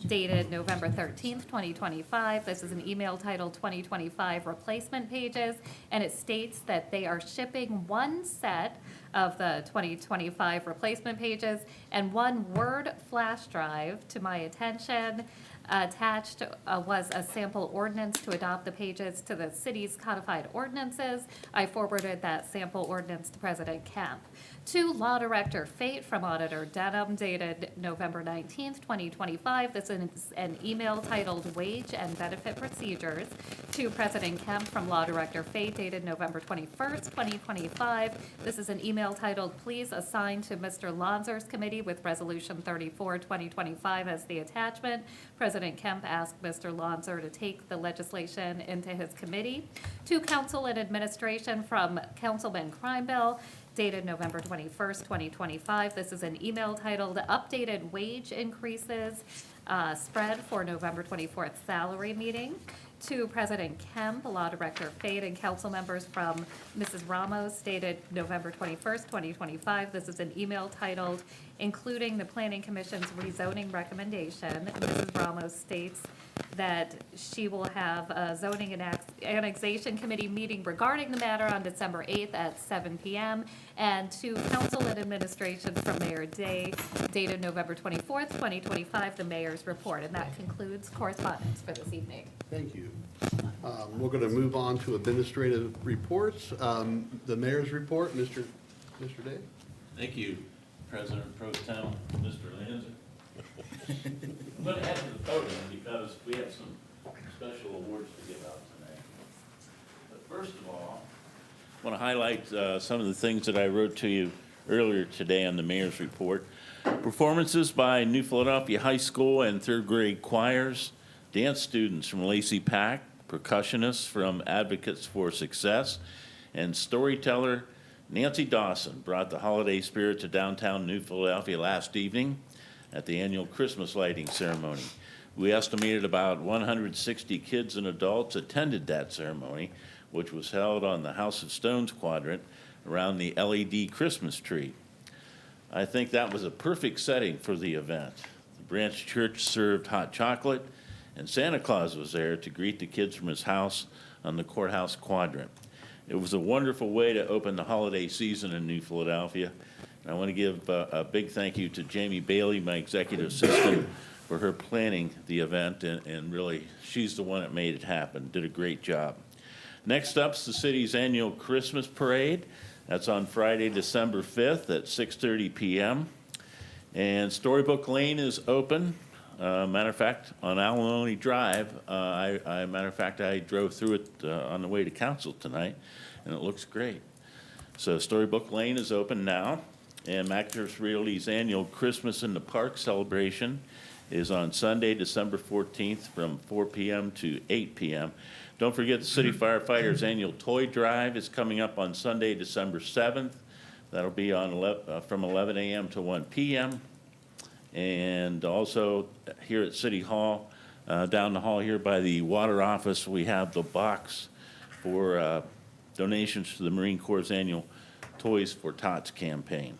dated November 13th, 2025. This is an email titled 2025 Replacement Pages, and it states that they are shipping one set of the 2025 replacement pages and one Word flash drive to my attention. Attached was a sample ordinance to adopt the pages to the city's codified ordinances. I forwarded that sample ordinance to President Kemp. To Law Director Fate from Auditor Denham dated November 19th, 2025. This is an email titled Wage and Benefit Procedures. To President Kemp from Law Director Fate dated November 21st, 2025. This is an email titled Please Assign to Mr. Lonzer's Committee with Resolution 34, 2025 as the attachment. President Kemp asked Mr. Lonzer to take the legislation into his committee. To Council and Administration from Councilman Kreinbell dated November 21st, 2025. This is an email titled Updated Wage Increases Spread for November 24th Salary Meeting. To President Kemp, Law Director Fate, and council members from Mrs. Ramos dated November 21st, 2025. This is an email titled Including the Planning Commission's Rezoning Recommendation. Mrs. Ramos states that she will have a zoning and annexation committee meeting regarding the matter on December 8th at 7 p.m. And to council and administration from Mayor Day dated November 24th, 2025, the mayor's report. And that concludes correspondence for this evening. Thank you. We're going to move on to administrative reports. The mayor's report, Mr. Day. Thank you, President Pro Tem, Mr. Lanza. I'm going to head to the podium because we have some special awards to give out tonight. But first of all, I want to highlight some of the things that I wrote to you earlier today on the mayor's report. Performances by New Philadelphia High School and third grade choirs, dance students from Lacey Pack, percussionists from Advocates for Success, and storyteller Nancy Dawson brought the holiday spirit to downtown New Philadelphia last evening at the annual Christmas lighting ceremony. We estimated about 160 kids and adults attended that ceremony, which was held on the House of Stones quadrant around the LED Christmas tree. I think that was a perfect setting for the event. The Branch Church served hot chocolate, and Santa Claus was there to greet the kids from his house on the courthouse quadrant. It was a wonderful way to open the holiday season in New Philadelphia. And I want to give a big thank you to Jamie Bailey, my executive assistant, for her planning the event, and really, she's the one that made it happen, did a great job. Next up's the city's annual Christmas parade. That's on Friday, December 5th at 6:30 p.m. And Storybook Lane is open. Matter of fact, on Alamone Drive, I drove through it on the way to council tonight, and it looks great. So Storybook Lane is open now, and Mac's Realty's annual Christmas in the Park celebration is on Sunday, December 14th from 4 p.m. to 8 p.m. Don't forget the City Firefighters Annual Toy Drive is coming up on Sunday, December 7th. That'll be on from 11 a.m. to 1 p.m. And also here at City Hall, down the hall here by the water office, we have the box for donations to the Marine Corps' annual Toys for Tots campaign.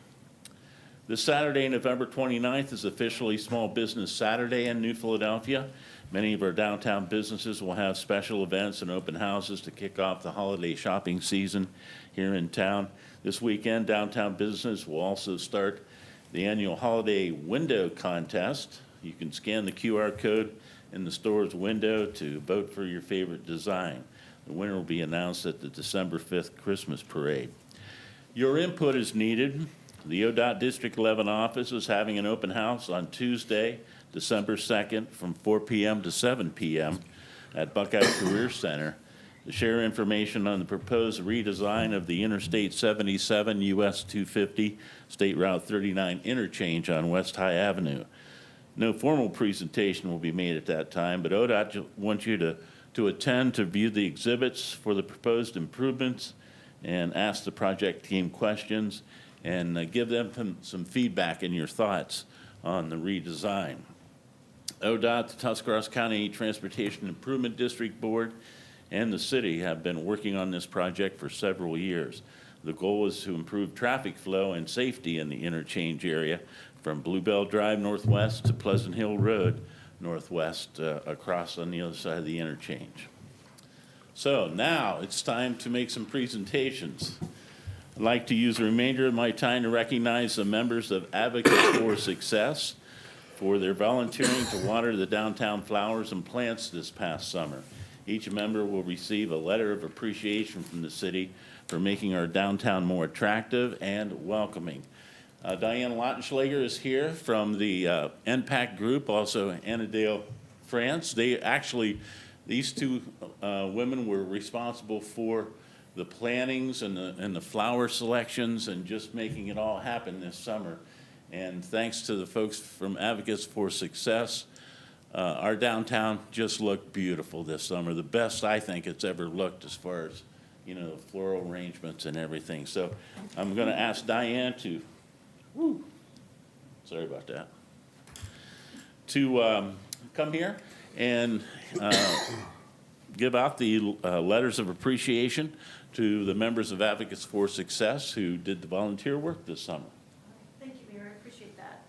This Saturday, November 29th, is officially Small Business Saturday in New Philadelphia. Many of our downtown businesses will have special events and open houses to kick off the holiday shopping season here in town. This weekend, downtown businesses will also start the annual Holiday Window Contest. You can scan the QR code in the store's window to vote for your favorite design. The winner will be announced at the December 5th Christmas Parade. Your input is needed. The ODOT District 11 office is having an open house on Tuesday, December 2nd from 4 p.m. to 7 p.m. at Buckeye Career Center to share information on the proposed redesign of the Interstate 77 US 250 State Route 39 interchange on West High Avenue. No formal presentation will be made at that time, but ODOT wants you to attend to view the exhibits for the proposed improvements and ask the project team questions and give them some feedback and your thoughts on the redesign. ODOT, the Tuscarawas County Transportation Improvement District Board, and the city have been working on this project for several years. The goal is to improve traffic flow and safety in the interchange area from Bluebell Drive northwest to Pleasant Hill Road northwest across on the other side of the interchange. So now it's time to make some presentations. I'd like to use the remainder of my time to recognize the members of Advocates for Success for their volunteering to water the downtown flowers and plants this past summer. Each member will receive a letter of appreciation from the city for making our downtown more attractive and welcoming. Diane Lautenschlager is here from the NPAC group, also Annadale, France. These two women were responsible for the plantings and the flower selections and just making it all happen this summer. And thanks to the folks from Advocates for Success, our downtown just looked beautiful this summer. The best I think it's ever looked as far as, you know, floral arrangements and everything. So I'm gonna ask Diane to, sorry about that, to come here and give out the letters of appreciation to the members of Advocates for Success who did the volunteer work this summer. Thank you, Mayor, I appreciate that.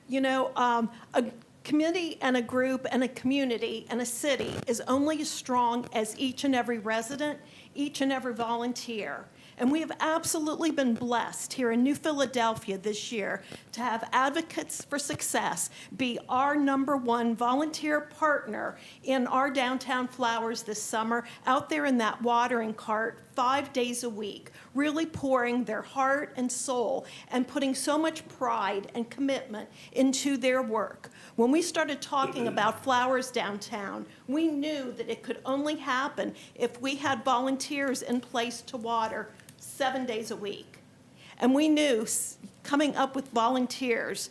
You know, a committee and a group and a community and a city is only as strong as each and every resident, each and every volunteer. And we have absolutely been blessed here in New Philadelphia this year to have Advocates for Success be our #1 volunteer partner in our downtown flowers this summer, out there in that watering cart 5 days a week, really pouring their heart and soul and putting so much pride and commitment into their work. When we started talking about flowers downtown, we knew that it could only happen if we had volunteers in place to water 7 days a week. And we knew coming up with volunteers,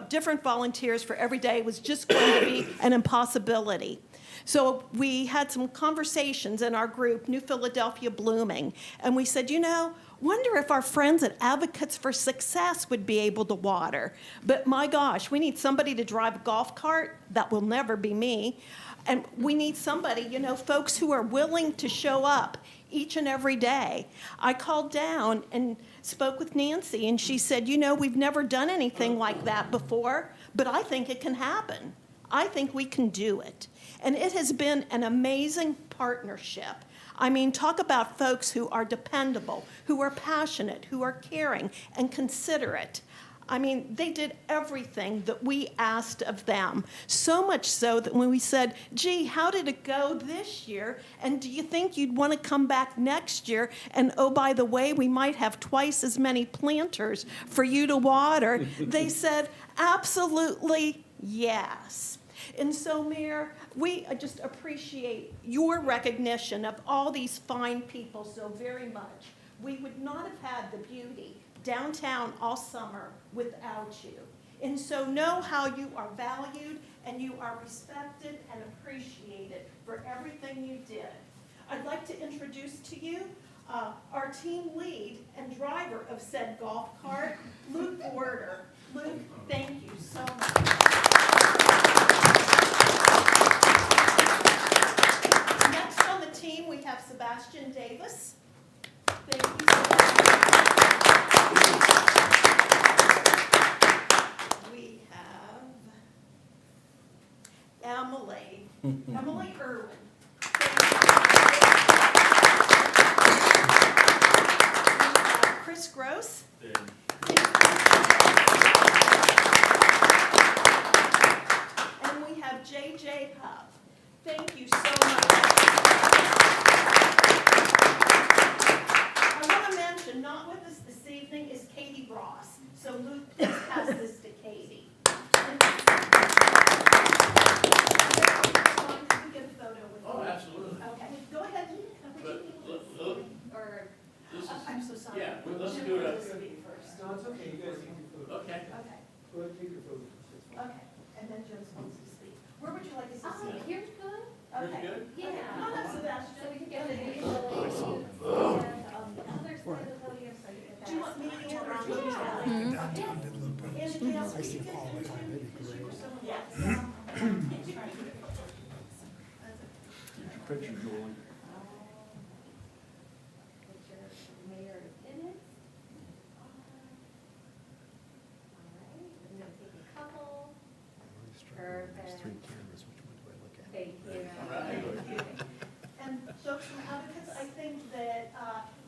different volunteers for every day was just going to be an impossibility. So we had some conversations in our group, New Philadelphia Blooming, and we said, you know, wonder if our friends at Advocates for Success would be able to water. But my gosh, we need somebody to drive a golf cart. That will never be me. And we need somebody, you know, folks who are willing to show up each and every day. I called down and spoke with Nancy, and she said, you know, we've never done anything like that before, but I think it can happen. I think we can do it. And it has been an amazing partnership. I mean, talk about folks who are dependable, who are passionate, who are caring and considerate. I mean, they did everything that we asked of them, so much so that when we said, gee, how did it go this year? And do you think you'd want to come back next year? And oh, by the way, we might have twice as many planters for you to water. They said, absolutely yes. And so, Mayor, we just appreciate your recognition of all these fine people so very much. We would not have had the beauty downtown all summer without you. And so know how you are valued and you are respected and appreciated for everything you did. I'd like to introduce to you our team lead and driver of said golf cart, Luke Border. Luke, thank you so much. Next on the team, we have Sebastian Davis. Thank you, Sebastian. We have Emily Irwin. Chris Gross. And we have JJ Huff. Thank you so much. I want to mention, not with us this evening is Katie Ross. So Luke, please pass this to Katie. Get a photo with you. Oh, absolutely. Okay, go ahead. Or, I'm so sorry. Yeah, let's Jim do it. wanted to speak first. No, it's okay, you guys take your photo. Okay. Okay, Go ahead, take your photo. It's fine. okay. And then Jim wants to speak. Where would you like us to Oh, speak? here's good. Okay. good? Yeah. Come on up, Sebastian. So we can get the video and on the other side of the podium, so you get that. Do you want me to or Ron? Downtown did look good. Anything else that you can Yes. Picture, Julie. Picture Mayor Ennis. All right, I'm gonna take a couple. There's 3 cameras, which one do I look at? Thank you. And folks from Advocates, I think that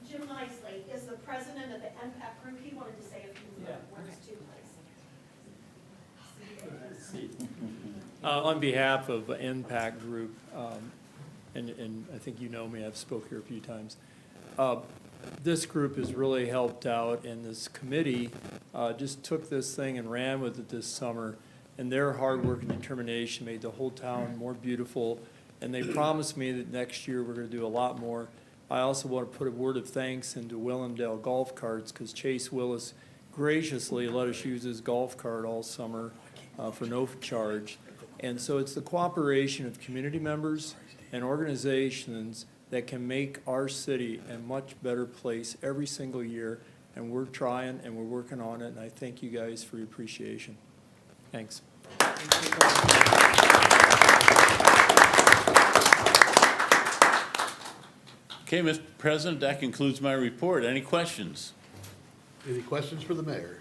Jim Nicely is the president of the NPAC group. He wanted to say a few words too, please. On behalf of NPAC Group, and I think you know me, I've spoke here a few times. This group has really helped out, and this committee just took this thing and ran with it this summer. And their hard work and determination made the whole town more beautiful. And they promised me that next year we're gonna do a lot more. I also want to put a word of thanks into Willendale Golf Carts, because Chase Willis graciously let us use his golf cart all summer for no charge. And so it's the cooperation of community members and organizations that can make our city a much better place every single year. And we're trying and we're working on it, and I thank you guys for your appreciation. Thanks. Okay, Mr. President, that concludes my report. Any questions? Any questions for the mayor?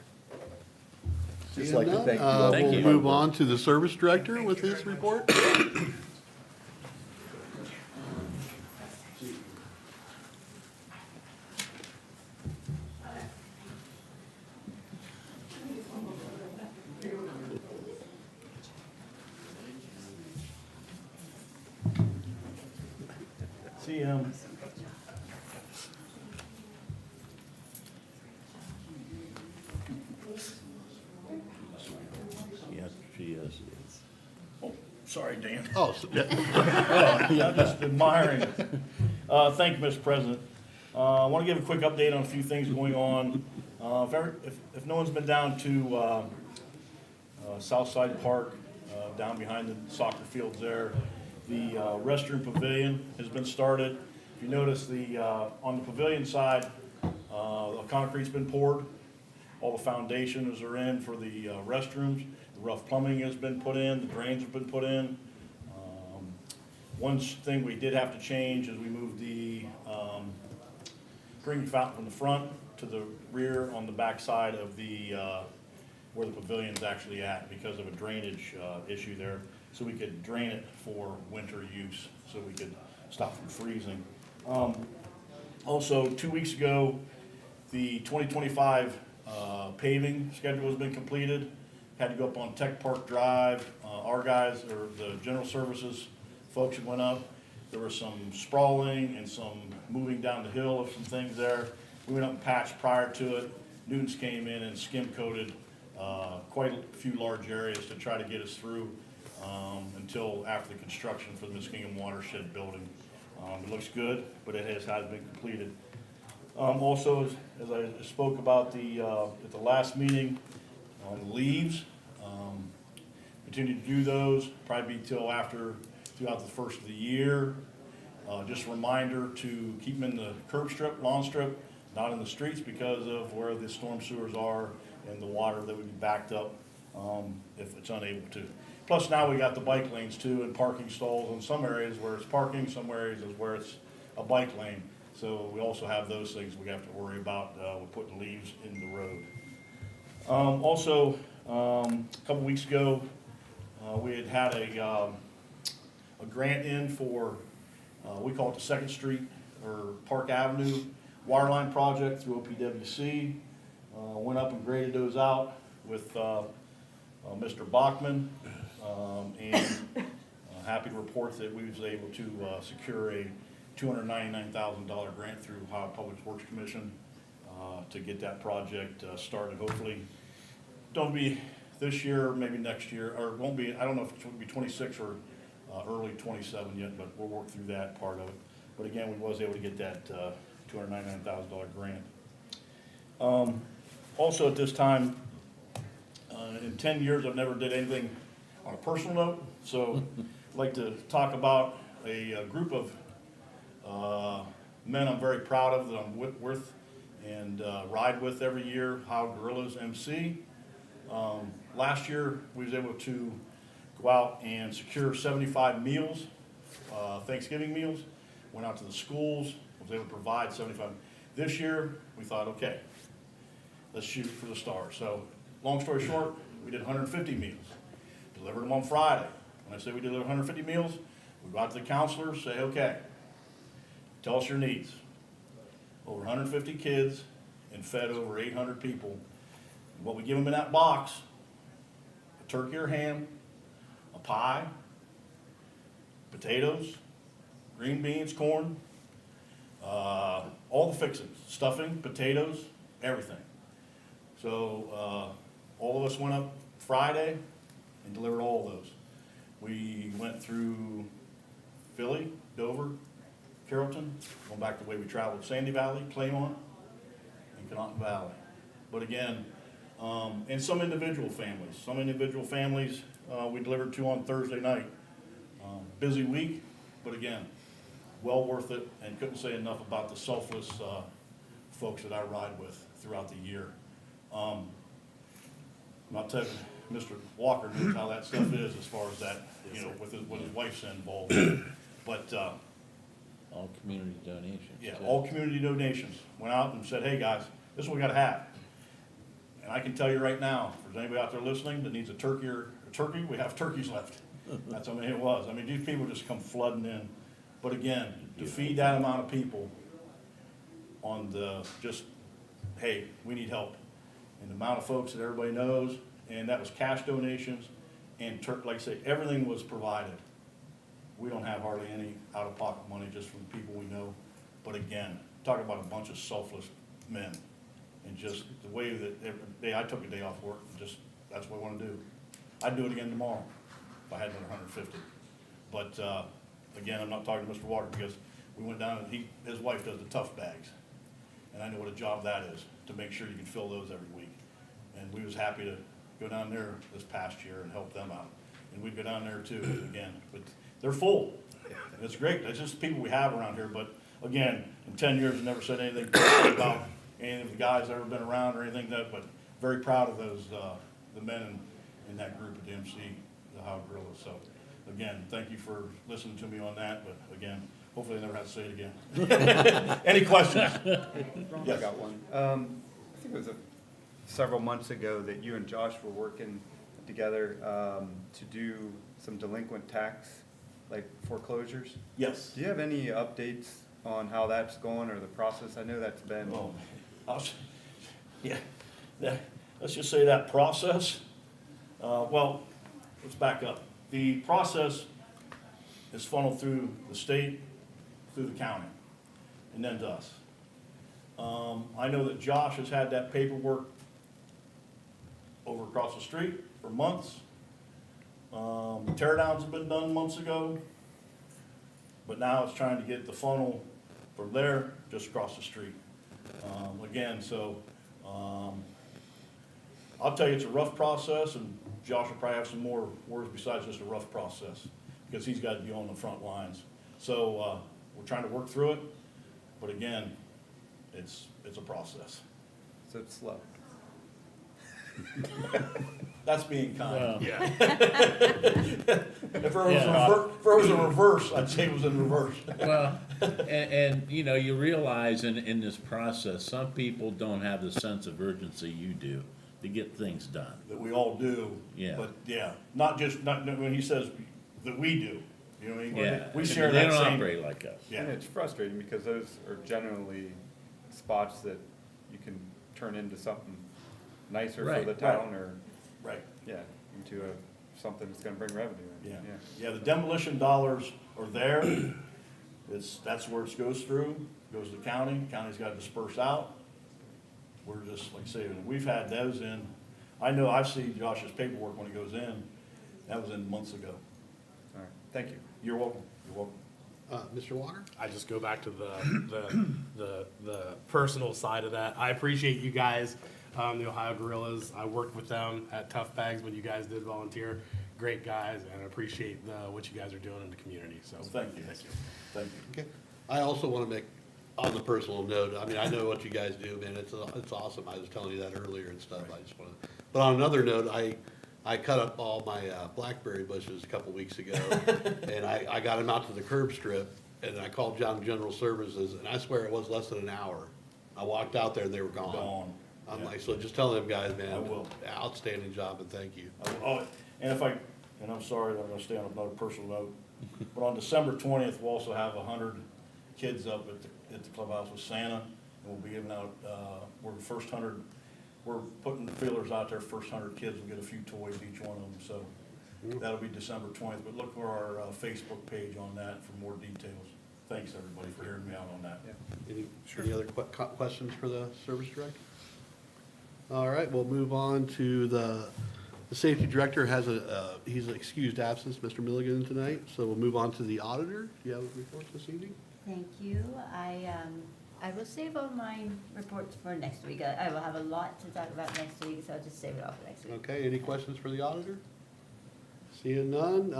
Just Seeing like to none, thank you all Thank We'll you. move on to the service director with his report. See, Yes, she is. oh, sorry, Dan. Oh, yeah. Yeah, just admiring. Thank you, Mr. President. I want to give a quick update on a few things going on. If no one's been down to Southside Park, down behind the soccer fields there, the restroom pavilion has been started. If you notice, on the pavilion side, the concrete's been poured. All the foundations are in for the restrooms. The rough plumbing has been put in, the drains have been put in. One thing we did have to change is we moved the drinking fountain from the front to the rear on the back side of the, where the pavilion's actually at, because of a drainage issue there. So we could drain it for winter use, so we could stop from freezing. Also, 2 weeks ago, the 2025 paving schedule has been completed. Had to go up on Tech Park Drive. Our guys, or the general services folks that went up, there was some sprawling and some moving down the hill of some things there. We went up and patched prior to it. Newtons came in and skim coated quite a few large areas to try to get us through until after the construction for the Muskingum Watershed building. It looks good, but it has been completed. Also, as I spoke about at the last meeting, on the leaves, continue to do those, probably be throughout the first of the year. Just a reminder to keep them in the curb strip, lawn strip, not in the streets because of where the storm sewers are and the water that would be backed up if it's unable to. Plus now we got the bike lanes too, and parking stalls in some areas where it's parking, some areas is where it's a bike lane. So we also have those things we have to worry about with putting leaves in the road. Also, a couple weeks ago, we had a grant in for, we call it the Second Street or Park Avenue Waterline Project through OPWC. Went up and graded those out with Mr. Bachman, and happy to report that we was able to secure a $299,000 grant through Ohio Public Works Commission to get that project started. Hopefully, don't be this year, maybe next year, or it won't be, I don't know if it's going to be 26 or early 27 yet, but we'll work through that part of it. But again, we was able to get that $299,000 grant. Also at this time, in 10 years, I've never did anything on a personal note, so I'd like to talk about a group of men I'm very proud of that I'm with and ride with every year, Ohio Gorillas MC. Last year, we was able to go out and secure 75 meals, Thanksgiving meals, went out to the schools, was able to provide 75. This year, we thought, okay, let's shoot for the stars. So, long story short, we did 150 meals, delivered them on Friday. When I say we delivered 150 meals, we go out to the counselors, say, okay, tell us your needs. Over 150 kids and fed over 800 people. What we give them in that box, a turkey or ham, a pie, potatoes, green beans, corn, all the fixings, stuffing, potatoes, everything. So, all of us went up Friday and delivered all of those. We went through Philly, Dover, Carrollton, going back the way we traveled, Sandy Valley, Claymont, and Canotton Valley. But again, and some individual families, we delivered to on Thursday night. Busy week, but again, well worth it, and couldn't say enough about the selfless, folks that I ride with throughout the year. Not telling Mr. Walker knows how that stuff is as far as that, you know, with his wife's involved. But, All community donations. yeah, too. all community donations. Went out and said, hey, guys, this is what we gotta have. And I can tell you right now, if there's anybody out there listening that needs a turkey, we have turkeys left. That's how many it was. I mean, these people just come flooding in. But again, to feed that amount of people on the, just, hey, we need help. And the amount of folks that everybody knows, and that was cash donations, and like I say, everything was provided. We don't have hardly any out-of-pocket money just from the people we know. But again, talk about a bunch of selfless men. And just the way that, every day I took a day off work, and just, that's what I wanna do. I'd do it again tomorrow if I had another 150. But, again, I'm not talking to Mr. Walker because we went down and his wife does the tough bags. And I know what a job that is, to make sure you can fill those every week. And we was happy to go down there this past year and help them out. And we'd go down there too, again, but they're full. And it's great, that's just the people we have around here, but again, in 10 years, I've never said anything about any of the guys that ever been around or anything that, but very proud of those, the men in that group at the MC, the Ohio Guerrillas. So, again, thank you for listening to me on that, but again, hopefully I never have to say it again. Any questions? I Yes. got one. I think it was several months ago that you and Josh were working together to do some delinquent tax, like foreclosures. Yes. Do you have any updates on how that's going or the process? I know that's been. Oh, yeah, let's just say that process, well, let's back up. The process is funneled through the state, through the county, and then to us. I know that Josh has had that paperwork over across the street for months. Tear downs have been done months ago, but now it's trying to get the funnel from there just across the street. Again, so, I'll tell you, it's a rough process, and Josh will probably have some more words besides just a rough process, because he's got to be on the front lines. So, we're trying to work through it, but again, it's a process. So it's slow. That's being kind. Well, Yeah. If it was a reverse, I'd say it was in reverse. well, and, you know, you realize in this process, some people don't have the sense of urgency you do to get things done. That we all do. Yeah. But, yeah, not when he says that we do, you know what I mean? Yeah. We share They that don't same. operate like us. Yeah. And it's frustrating because those are generally spots that you can turn into something nicer for Right, the town or, Right, yeah, into something that's gonna bring revenue in. yeah. Yeah, the demolition dollars are there. That's where it goes through, goes to the county. County's got to disperse out. We're just, like I say, we've had those in. I know I've seen Josh's paperwork when it goes in. That was in months ago. All right, thank you. You're welcome. You're welcome. Mr. Walker? I just go back to the personal side of that. I appreciate you guys, the Ohio Guerrillas. I worked with them at Tough Bags when you guys did volunteer. Great guys, and I appreciate what you guys are doing in the community, so. Thank you. Thank you. Thank you. Okay. I also want to make, on the personal note, I mean, I know what you guys do, man, it's awesome. I was telling you that earlier and stuff, I just want to, but on another note, I cut up all my blackberry bushes a couple weeks ago, and I got them out to the curb strip, and I called John General Services, and I swear it was less than an hour. I walked out there and they were gone. Gone. I'm Yeah. like, so just tell them guys, man. I will. Outstanding job, and thank you. Oh, and I'm sorry that I'm gonna stay on another personal note, but on December 20th, we'll also have 100 kids up at the clubhouse with Santa, and we'll be giving out, we're putting feelers out there, first 100 kids will get a few toys, each one of them, so That'll be December 20th, but look for our Facebook page on that for more details. Thanks, everybody, for hearing me out on that. Any other questions for the service director? All right, we'll move on to the safety director has he's an excused absence, Mr. Milligan, tonight. So we'll move on to the auditor. Do you have a report this evening? Thank you. I will save all my reports for next week. I will have a lot to talk about next week, so I'll just save it all for next week. Okay, any questions for the auditor? Seeing none.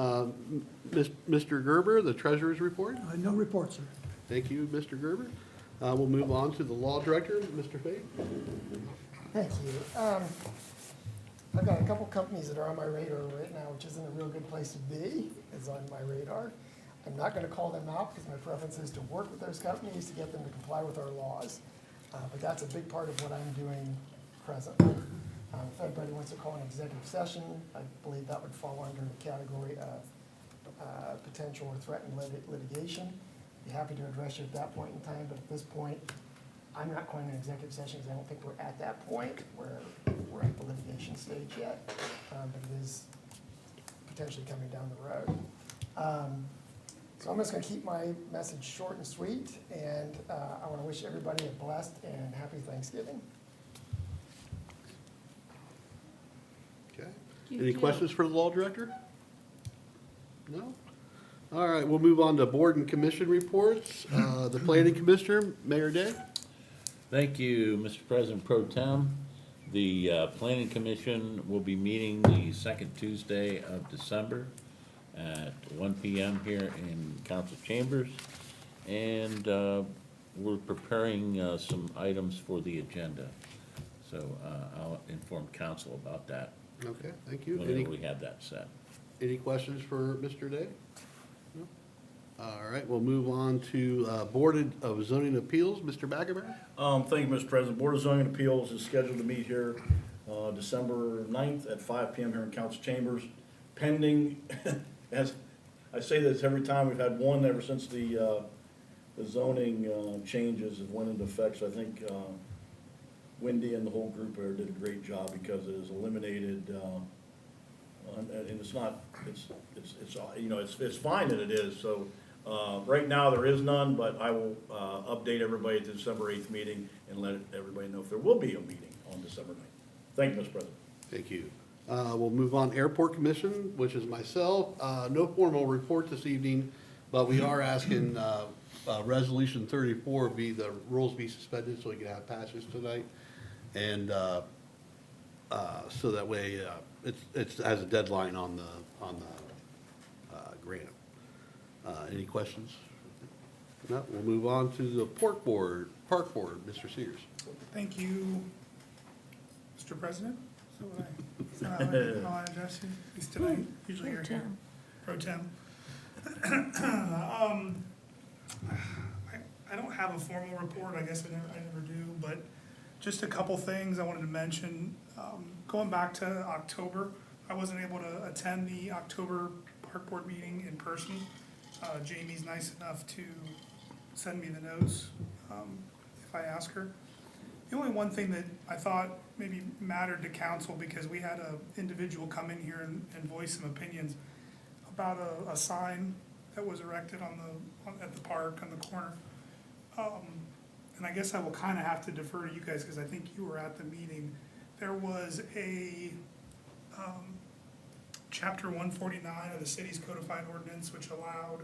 Mr. Gerber, the treasurer's report? No report, sir. Thank you, Mr. Gerber. We'll move on to the law director, Mr. Fate. Thank you. I've got a couple companies that are on my radar right now, which isn't a real good place to be, is on my radar. I'm not gonna call them out because my preference is to work with those companies to get them to comply with our laws. But that's a big part of what I'm doing presently. If anybody wants to call an executive session, I believe that would fall under the category of potential or threatened litigation. Be happy to address you at that point in time, but at this point, I'm not calling an executive session because I don't think we're at that point where we're at the litigation stage yet. But it is potentially coming down the road. So I'm just gonna keep my message short and sweet, and I wanna wish everybody a blessed and happy Thanksgiving. Okay. You Any too. questions for the law director? No? All right, we'll move on to board and commission reports. The planning commissioner, Mayor Day. Thank you, Mr. President Pro Tem. The Planning Commission will be meeting the second Tuesday of December at 1 PM here in council chambers. And we're preparing some items for the agenda. So I'll inform council about that Okay, thank you. whenever we have that set. Any questions for Mr. Day? No? All right, we'll move on to Board of Zoning Appeals, Mr. McAvoy. Thank you, Mr. President. Board of Zoning Appeals is scheduled to meet here December 9th at 5 PM here in council chambers, pending, as I say this every time, we've had one ever since the zoning changes have went into effect. So I think Wendy and the whole group there did a great job because it has eliminated, and it's not, it's fine that it is. So right now, there is none, but I will update everybody at the December 8th meeting and let everybody know if there will be a meeting on December 9th. Thank you, Mr. President. Thank you. We'll move on, Airport Commission, which is myself. No formal report this evening, but we are asking Resolution 34 the rules be suspended so we can have passage tonight. And so that way, it has a deadline on the grant. Any questions? No, we'll move on to the Park Board, Mr. Sears. Thank you, Mr. President. Is that how I address you, at least tonight? Usually you're here. Pro Tem. I don't have a formal report, I guess I never do, but just a couple things I wanted to mention. Going back to October, I wasn't able to attend the October Park Board meeting in person. Jamie's nice enough to send me the notes if I ask her. The only one thing that I thought maybe mattered to council, because we had an individual come in here and voice some opinions about a sign that was erected at the park on the corner. And I guess I will kind of have to defer to you guys because I think you were at the meeting. There was a chapter 149 of the city's codified ordinance, which allowed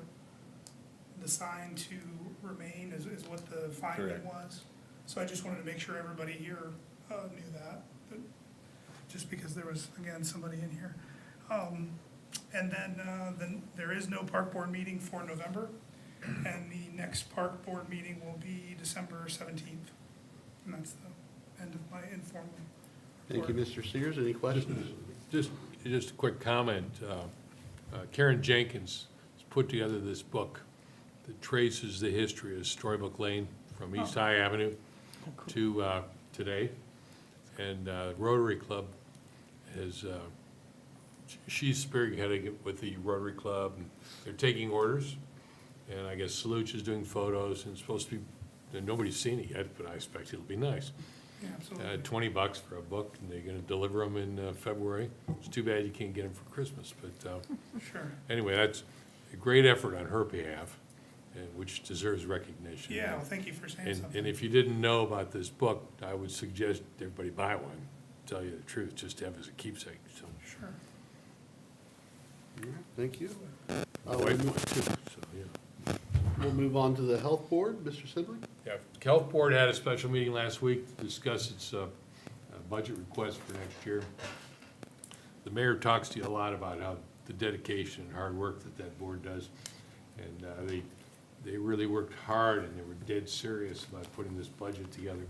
the sign to remain is what the finding Correct. was. So I just wanted to make sure everybody here knew that, just because there was, again, somebody in here. And then there is no park board meeting for November, and the next park board meeting will be December 17th. And that's the end of my informal Thank you, report. Mr. Sears. Any questions? Just a quick comment. Karen Jenkins has put together this book that traces the history of Storybook Lane from East High Avenue to today. And Rotary Club has, she's spearheading it with the Rotary Club, and they're taking orders. And I guess Saluch is doing photos, and it's supposed to be, and nobody's seen it yet, but I expect it'll be nice. Yeah, absolutely. $20 for a book, and they're gonna deliver them in February. It's too bad you can't get them for Christmas, but Sure. anyway, that's a great effort on her behalf, and which deserves recognition. Yeah, well, thank you for saying And something. if you didn't know about this book, I would suggest everybody buy one, tell you the truth, just to have as a keepsake, so. Sure. All right, thank you. My wife might too, so, yeah. We'll move on to the Health Board. Mr. Sidley? Yeah, the Health Board had a special meeting last week to discuss its budget request for next year. The mayor talks to you a lot about how the dedication and hard work that that board does. And they really worked hard, and they were dead serious about putting this budget together.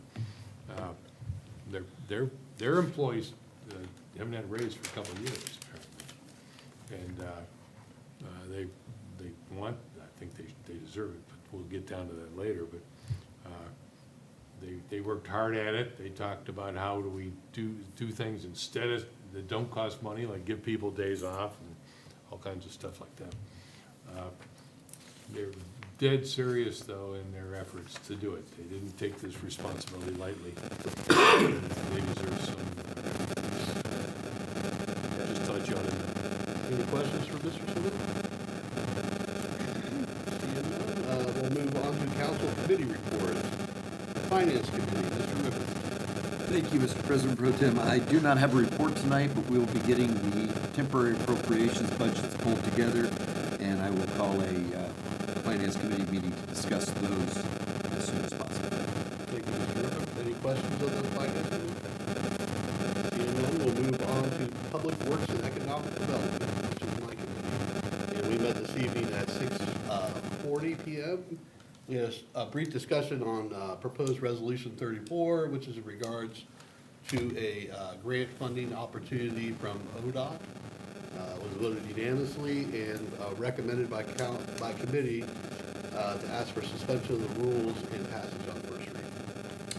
Their employees haven't had a raise for a couple of years, apparently. And they want, I think they deserve it, but we'll get down to that later. But they worked hard at it. They talked about how do we do things instead of, that don't cost money, like give people days off and all kinds of stuff like that. They're dead serious, though, in their efforts to do it. They didn't take this responsibility lightly. They deserve some, just thought you ought to know. Any questions for Mr. Sidley? Seeing none, we'll move on to council committee reports. Finance Committee, Mr. Rivers. Thank you, Mr. President Pro Tem. I do not have a report tonight, but we will be getting the temporary appropriations budgets pulled together, and I will call a Finance Committee meeting to discuss those as soon as possible. Thank you, Mr. Rivers. Any questions on the Finance Committee? Seeing none, we'll move on to Public Works and Economic Development, which is my committee. And we met this evening at 6:40 p.m. We had a brief discussion on proposed resolution 34, which is in regards to a grant funding opportunity from ODOT. Was voted unanimously and recommended by committee to ask for suspension of the rules and passage on first reading.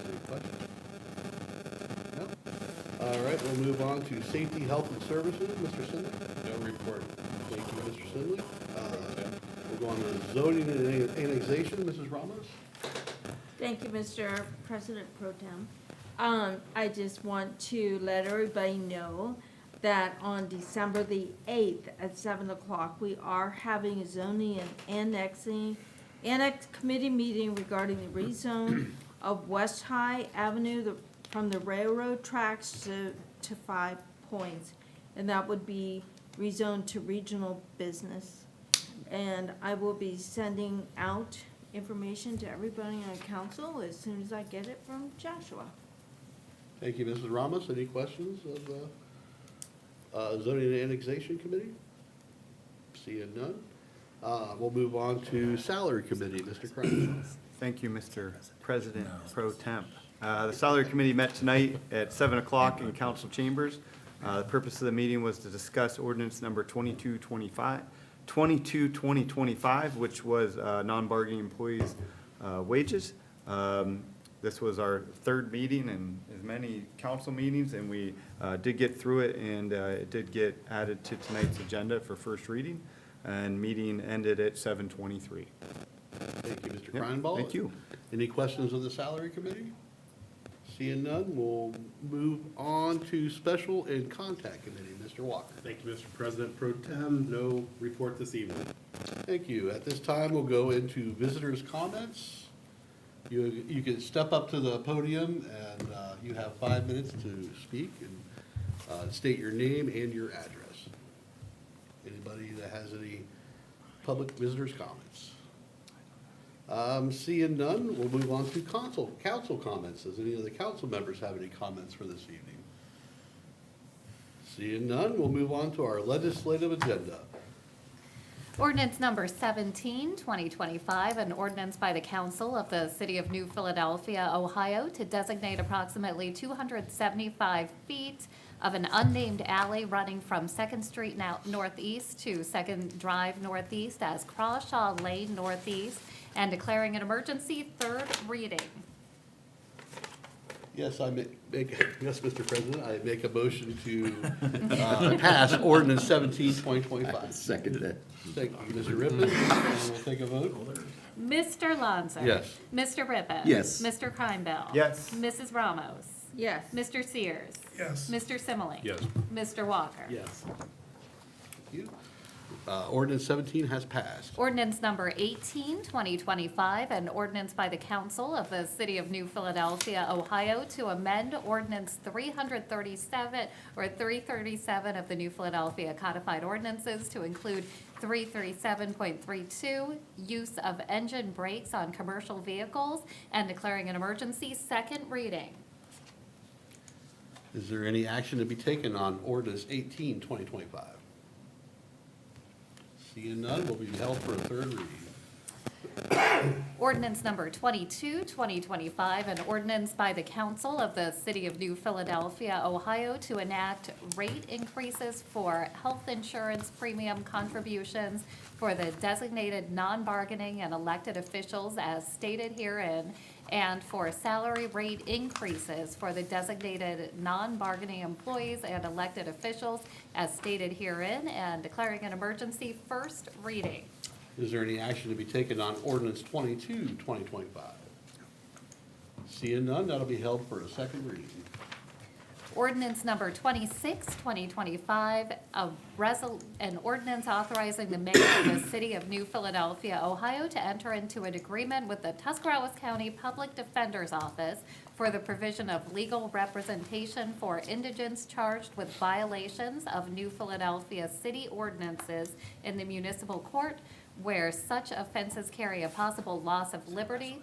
Any questions? No? All right, we'll move on to Safety, Health, and Services. Mr. Sindley? No report. Thank you, Mr. Sindley. We'll go on to zoning and annexation. Mrs. Ramos? Thank you, Mr. President Pro Tem. I just want to let everybody know that on December the 8th at 7 o'clock, we are having a zoning and annex committee meeting regarding the rezone of West High Avenue from the railroad tracks to 5 Points. And that would be rezoned to regional business. And I will be sending out information to everybody on council as soon as I get it from Joshua. Thank you, Mrs. Ramos. Any questions of the zoning and annexation committee? Seeing none. We'll move on to salary committee. Mr. Crenshaw. Thank you, Mr. President Pro Temp. The Salary Committee met tonight at 7 o'clock in council chambers. The purpose of the meeting was to discuss ordinance number 2025, which was non-bargaining employees' wages. This was our third meeting in as many council meetings, and we did get through it, and it did get added to tonight's agenda for first reading, and meeting ended at 7:23. Thank you, Mr. Yep, Kreinball. thank you. Any questions of the salary committee? Seeing none, we'll move on to special and contact committee. Mr. Walker. Thank you, Mr. President Pro Tem. No report this evening. Thank you. At this time, we'll go into visitors' comments. You can step up to the podium, and you have 5 minutes to speak and state your name and your address. Anybody that has any public visitors' comments? Seeing none, we'll move on to council comments. Does any of the council members have any comments for this evening? Seeing none, we'll move on to our legislative agenda. Ordinance number 17, 2025, an ordinance by the council of the city of New Philadelphia, Ohio, to designate approximately 275 feet of an unnamed alley running from Second Street northeast to Second Drive northeast as Crawshaw Lane northeast, and declaring an emergency. Third reading. Yes, yes, Mr. President, I make a motion to pass ordinance 17, 2025. Second that. Thank you, Mr. Rippon. And we'll take a vote. Mr. Lanza. Yes. Mr. Rippon. Yes. Mr. Kreinbell. Yes. Mrs. Ramos. Yes. Mr. Sears? Yes. Mr. Simile? Yes. Mr. Walker? Yes. Thank you. Ordinance 17 has passed. Ordinance number 18, 2025, an ordinance by the council of the city of New Philadelphia, Ohio, to amend ordinance 337 or 337 of the New Philadelphia codified ordinances to include 337.32, use of engine brakes on commercial vehicles, and declaring an emergency. Second reading. Is there any action to be taken on ordinance 18, 2025? Seeing none, will be held for a third reading. Ordinance number 22, 2025, an ordinance by the council of the city of New Philadelphia, Ohio, to enact rate increases for health insurance premium contributions for the designated non-bargaining and elected officials as stated herein, and for salary rate increases for the designated non-bargaining employees and elected officials as stated herein, and declaring an emergency. First reading. Is there any action to be taken on ordinance 22, 2025? Seeing none, that'll be held for a second reading. Ordinance number 26, 2025, an ordinance authorizing the mayor of the city of New Philadelphia, Ohio, to enter into an agreement with the Tuscarawas County Public Defender's Office for the provision of legal representation for indigents charged with violations of New Philadelphia city ordinances in the municipal court where such offenses carry a possible loss of liberty,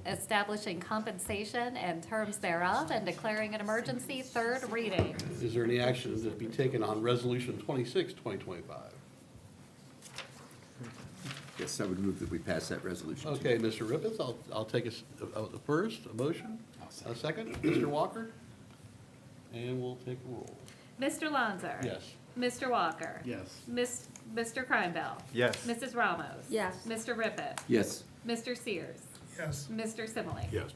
establishing compensation and terms thereof, and declaring an emergency. Third reading. Is there any action to be taken on resolution 26, 2025? Yes, I would move that we pass that resolution. Okay, Mr. Rippeth, I'll take the first, a motion, a second, Mr. Walker, and we'll take a roll. Mr. Lanzer. Yes. Mr. Walker. Yes. Mr. Kreinbell. Yes. Mrs. Ramos. Yes. Mr. Rippeth. Yes. Mr. Sears. Yes. Mr. Simile. Yes.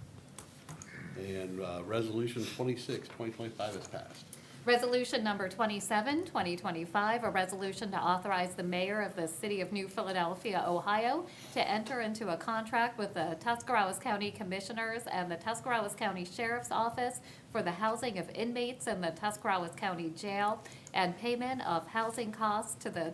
And resolution 26, 2025 is passed. Resolution number 27, 2025, a resolution to authorize the mayor of the city of New Philadelphia, Ohio, to enter into a contract with the Tuscarawas County Commissioners and the Tuscarawas County Sheriff's Office for the housing of inmates in the Tuscarawas County Jail and payment of housing costs to the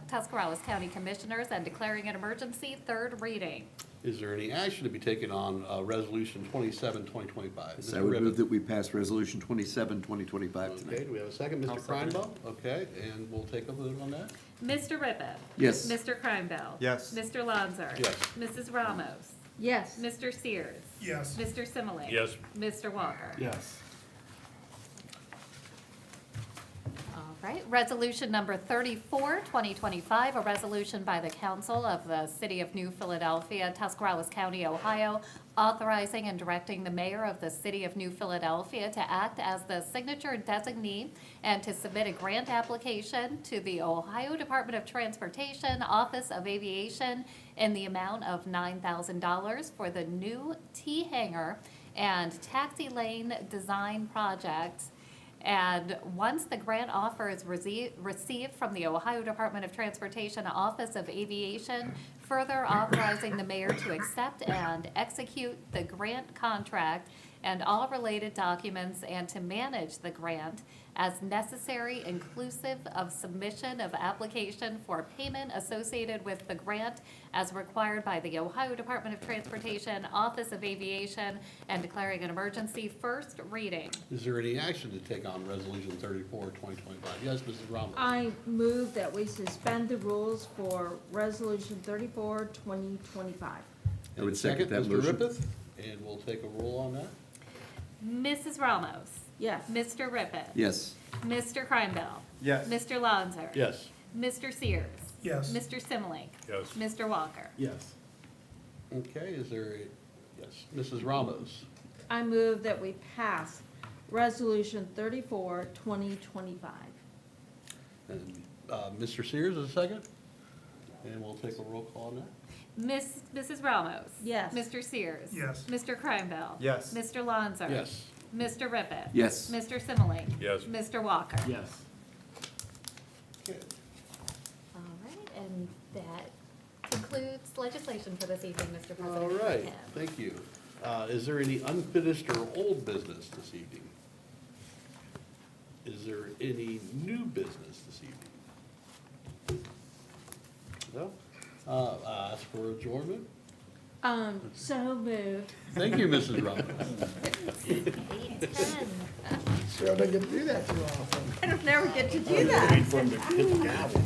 Tuscarawas County Commissioners, and declaring an emergency. Third reading. Is there any action to be taken on resolution 27, 2025? Yes, I Mr. would Ribbit. move that we pass resolution 27, 2025 Okay, tonight. do we have a second, Mr. Kreinbaum? Okay, and we'll take a vote on that. Mr. Rippeth. Yes. Mr. Kreinbell. Yes. Mr. Lanzer. Yes. Mrs. Ramos. Yes. Mr. Sears. Yes. Mr. Simile. Yes. Mr. Walker. Yes. All right, resolution number 34, 2025, a resolution by the council of the city of New Philadelphia, Tuscarawas County, Ohio, authorizing and directing the mayor of the city of New Philadelphia to act as the signature designee and to submit a grant application to the Ohio Department of Transportation, Office of Aviation, in the amount of $9,000 for the new T-hangar and taxi lane design projects. And once the grant offer is received from the Ohio Department of Transportation, Office of Aviation, further authorizing the mayor to accept and execute the grant contract and all related documents, and to manage the grant as necessary, inclusive of submission of application for payment associated with the grant as required by the Ohio Department of Transportation, Office of Aviation, and declaring an emergency. First reading. Is there any action to take on resolution 34, 2025? Yes, Mrs. Ramos? I move that we suspend the rules for resolution 34, 2025. I would second that Mr. motion. Rippeth, and we'll take a roll on that. Mrs. Ramos. Yes. Mr. Rippeth. Yes. Mr. Kreinbell. Yes. Mr. Lanzer. Yes. Mr. Sears. Yes. Mr. Simile. Yes. Mr. Walker. Yes. Okay, is there, yes, Mrs. Ramos? I move that we pass resolution 34, 2025. And Mr. Sears is a second? And we'll take a roll call on that. Mrs. Ramos. Yes. Mr. Sears. Yes. Mr. Kreinbell. Yes. Mr. Lanzer. Yes. Mr. Rippeth. Yes. Mr. Simile. Yes. Mr. Walker. Yes. Okay. All right, and that concludes legislation for this evening, Mr. President. All right, thank you. Is there any unfinished or old business this evening? Is there any new business this evening? No? Ask for adjournment? So moved. Thank you, Mrs. Robbins. 8:10. Sure, I don't get to do that too often. I don't never get to do that. Wait for him to hit the gavel.